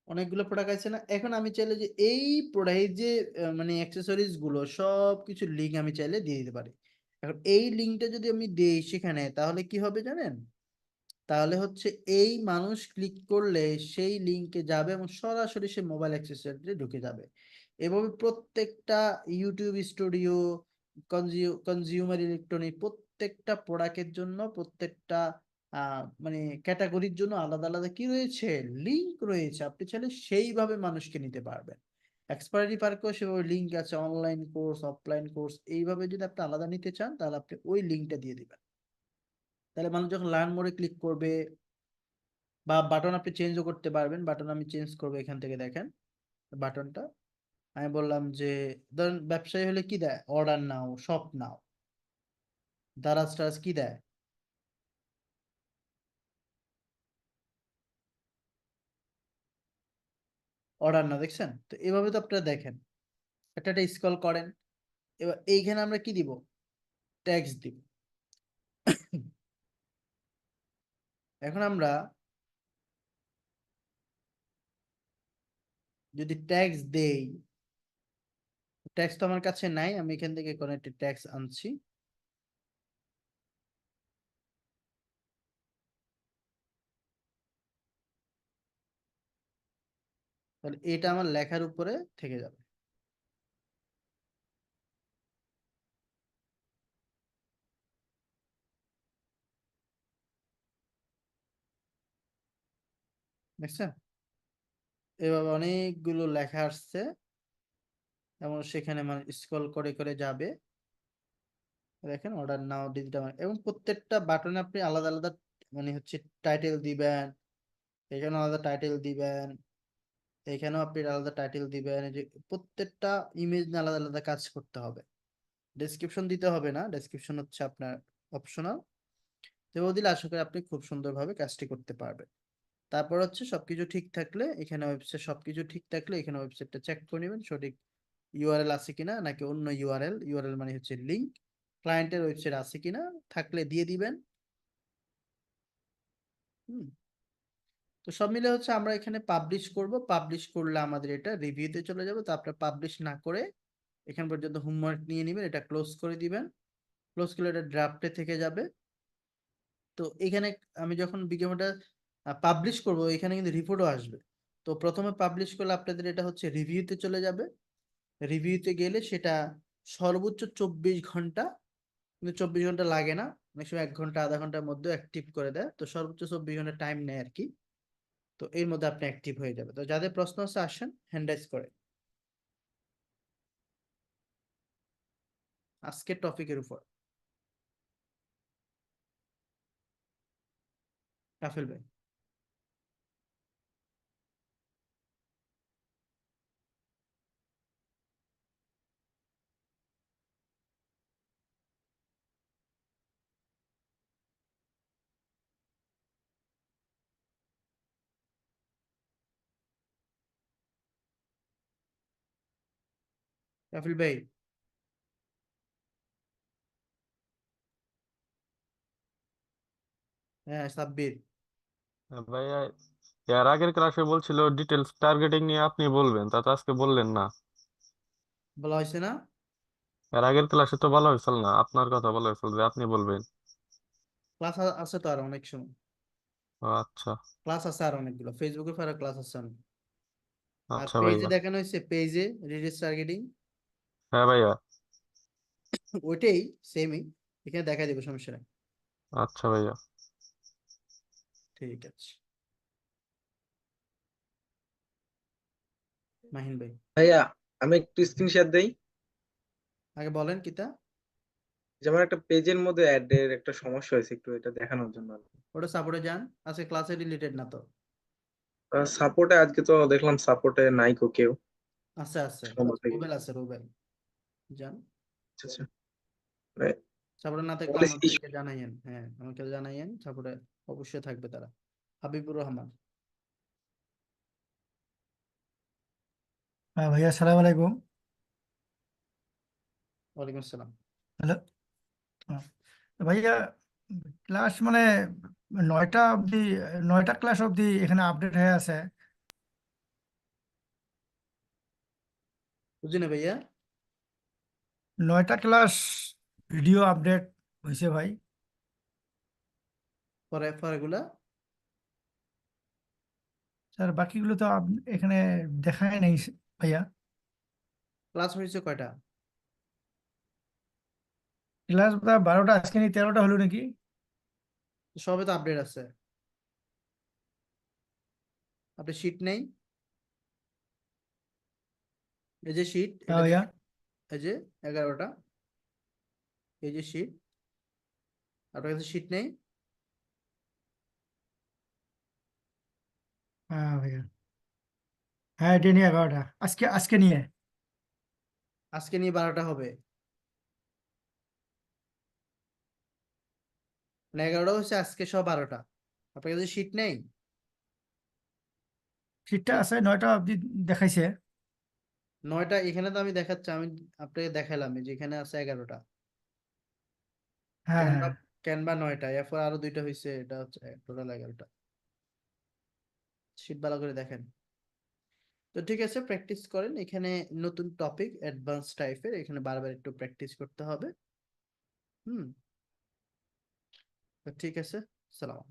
অনেকগুলো প্রোডাক্ট আছে না। এখন আমি চাইলে যে এই প্রোডাক্ট যে মানে অ্যাক্সেসরিজ গুলো সব কিছু লিঙ্ক আমি চাইলে দিয়ে দিতে পারি। এখন এই লিঙ্কটা যদি আমি দেই সেখানে, তাহলে কি হবে জানেন, তাহলে হচ্ছে এই মানুষ ক্লিক করলে সেই লিঙ্কে যাবে এবং সরাসরি সে মোবাইল অ্যাক্সেসরিতে ঢুকে যাবে। এভাবে প্রত্যেকটা ইউটিউব স্টুডিও, কনজিউমার ইলেকট্রনিক, প্রত্যেকটা প্রোডাক্টের জন্য, প্রত্যেকটা মানে ক্যাটাগরির জন্য আলাদা আলাদা কি রয়েছে, লিঙ্ক রয়েছে। আপনি চাইলে সেইভাবে মানুষকে নিতে পারবেন। এক্সপায়ারি পার্কেও সেভাবে লিঙ্ক আছে, অনলাইন কোর্স, অফলাইন কোর্স, এইভাবে যদি আপনি আলাদা নিতে চান, তাহলে আপনি ওই লিঙ্কটা দিয়ে দিবেন। তাহলে মানুষ যখন লার্ন মোডে ক্লিক করবে, বা বাটন আপনি চেঞ্জও করতে পারবেন। বাটন আমি চেঞ্জ করবো এখান থেকে, দেখেন বাটনটা আমি বললাম যে, ধরেন ব্যবসায়ী হলে কি দেয়, অর্ডার নাও, শপ নাও। দারাজ টারাজ কি দেয়, অর্ডার নাও, দেখছেন? তো এভাবে তো আপনারা দেখেন, একটা একটা স্ক্রল করেন। এবার এইখানে আমরা কি দিব, ট্যাক্স দিব। এখন আমরা যদি ট্যাক্স দেই, ট্যাক্স তো আমার কাছে নাই, আমি এখান থেকে কোনো একটা ট্যাক্স আনছি। তাহলে এটা আমার লেখার উপরে থেকে যাবে, দেখছেন? এভাবে অনেকগুলো লেখা আসছে। এবং সেখানে মানে স্ক্রল করে করে যাবে, দেখেন অর্ডার নাও ডিজিটাল, এবং প্রত্যেকটা বাটনে আপনি আলাদা আলাদা মানে হচ্ছে টাইটেল দিবেন, এখানে আলাদা টাইটেল দিবেন, এখানেও আপনি আলাদা টাইটেল দিবেন, এই যে প্রত্যেকটা ইমেজ নিয়ে আলাদা আলাদা কাজ করতে হবে। ডেসক্রিপশন দিতে হবে না, ডেসক্রিপশন হচ্ছে আপনার অপশনাল। তো ও দিলে আশা করি আপনি খুব সুন্দরভাবে কাজটি করতে পারবেন। তারপর হচ্ছে সবকিছু ঠিক থাকলে এখানে ওয়েবসাইট, সবকিছু ঠিক থাকলে এখানে ওয়েবসাইটটা চেক করে নেবেন সঠিক ইউআরএল আছে কিনা, নাকি অন্য ইউআরএল, ইউআরএল মানে হচ্ছে লিংক, ক্লায়েন্টের ওয়েবসাইট আছে কিনা, থাকলে দিয়ে দিবেন। হুম। তো সব মিলে হচ্ছে আমরা এখানে পাবলিশ করব, পাবলিশ করলে আমাদের এটা রিভিউতে চলে যাবে। তো আপনার পাবলিশ না করে এখান পর্যন্ত হোমওয়ার্ক নিয়ে নেবেন, এটা ক্লোজ করে দিবেন, ক্লোজ করলে এটা ড্রাফটে থেকে যাবে। তো এখানে আমি যখন বিজ্ঞাপনটা পাবলিশ করব এখানে কিন্তু রিপোর্টও আসবে। তো প্রথমে পাবলিশ করলে আপনাদের এটা হচ্ছে রিভিউতে চলে যাবে, রিভিউতে গেলে সেটা সর্বোচ্চ 24 ঘন্টা, কিন্তু 24 ঘন্টা লাগে না, অনেক সময় 1 ঘন্টা আধা ঘন্টার মধ্যে অ্যাক্টিভ করে দেয়, তো সর্বোচ্চ 24 ঘন্টা টাইম নেয় আর কি। তো এর মধ্যে আপনি অ্যাক্টিভ হয়ে যাবে। তো যাদের প্রশ্ন আছে আসেন, হ্যান্ড রাইজ করে আজকের টপিকের উপর। রাফেল ভাই। রাফেল ভাই। হ্যাঁ সাব্বির।
ভাইয়া, এর আগের ক্লাসে বলছিল ডিটেলস টার্গেটিং নিয়ে আপনি বলবেন, তা তো আজকে বললেন না।
বলা হয়েছে না?
এর আগের ক্লাসে তো বলা হয়েছিল না, আপনার কথা বলা হয়েছিল যে আপনি বলবেন।
ক্লাস আছে তো আর অনেক সময়,
ও আচ্ছা।
ক্লাস আছে আর অনেকগুলো, ফেসবুকে ফেরা ক্লাস আছে অনেক। আর
আচ্ছা
পেজে
ভাইয়া।
দেখানো হয়েছে, পেজে রিডিউস টার্গেটিং,
হ্যাঁ ভাইয়া।
ওইটাই সেমই, এখানে দেখা দেবে, সমস্যা নেই।
আচ্ছা ভাইয়া।
ঠিক আছে। মাহিন ভাই।
ভাইয়া, আমি একটু স্ক্রিনশট দেই।
আগে বলেন কিতা।
যেমন একটা পেজের মধ্যে অ্যাড এর একটা সমস্যা হয়েছে, একটু এটা দেখানোর জন্য আর কি।
ওটা সাপোর্টে যান, আজকে ক্লাসে রিলেটেড না তো।
সাপোর্টে আজকে তো দেখলাম সাপোর্টে নাই কো কেউ।
আছে আছে,
সম্ভবত কি?
রুবেল আছে, রুবেল যান।
আচ্ছা আচ্ছা। মানে
সাপোর্টে না থাকলে
police issue-
আমাদেরকে জানাইয়েন, হ্যাঁ আমাকে জানাইয়েন, সাপোর্টে অবশ্যই থাকবে তারা। হাবিবুর রহমান।
হ্যাঁ ভাইয়া, আসসালামু আলাইকুম।
ওয়ালাইকুম আসসালাম।
হ্যালো। হ্যাঁ। তো ভাইয়া, ক্লাস মানে 9টা অবধি, 9টা ক্লাস অবধি এখানে আপডেট হয়ে আছে।
বুঝি না ভাইয়া।
9টা ক্লাস ভিডিও আপডেট হয়েছে ভাই।
পরে পরেগুলা
স্যার বাকিগুলো তো এখানে দেখায় নেই ভাইয়া।
ক্লাস হয়েছে কয়টা?
ক্লাস 12টা, আজকে নিয়ে 13টা হলো নাকি?
সবে তো আপডেট আছে, আপনি শিট নেই, এই যে শিট,
হ্যাঁ
এটা
ভাইয়া।
দেখেন, এই যে 11টা, এই যে শিট, আপনার কাছে শিট নেই?
হ্যাঁ ভাইয়া। হ্যাঁ, এটা নিয়ে 11টা, আজকে আজকে নিয়ে।
আজকে নিয়ে 12টা হবে, মানে 11টা হচ্ছে আজকে সব 12টা, আপনার কাছে শিট নেই?
সিটটা আছে, 9টা অবধি দেখাইছে।
9টা এখানে তো আমি দেখাচ্ছি, আমি আপনাকে দেখালাম এই যে এখানে আছে 11টা,
হ্যাঁ
ক্যানভা,
হ্যাঁ।
ক্যানভা 9টা, এরপর আরো 2টা হয়েছে, এটা হচ্ছে টোটাল 11টা। শিট ভালো করে দেখেন। তো ঠিক আছে, প্র্যাকটিস করেন, এখানে নতুন টপিক অ্যাডভান্স টাইপের, এখানে বারবার একটু প্র্যাকটিস করতে হবে। হুম। তো ঠিক আছে, সালাম।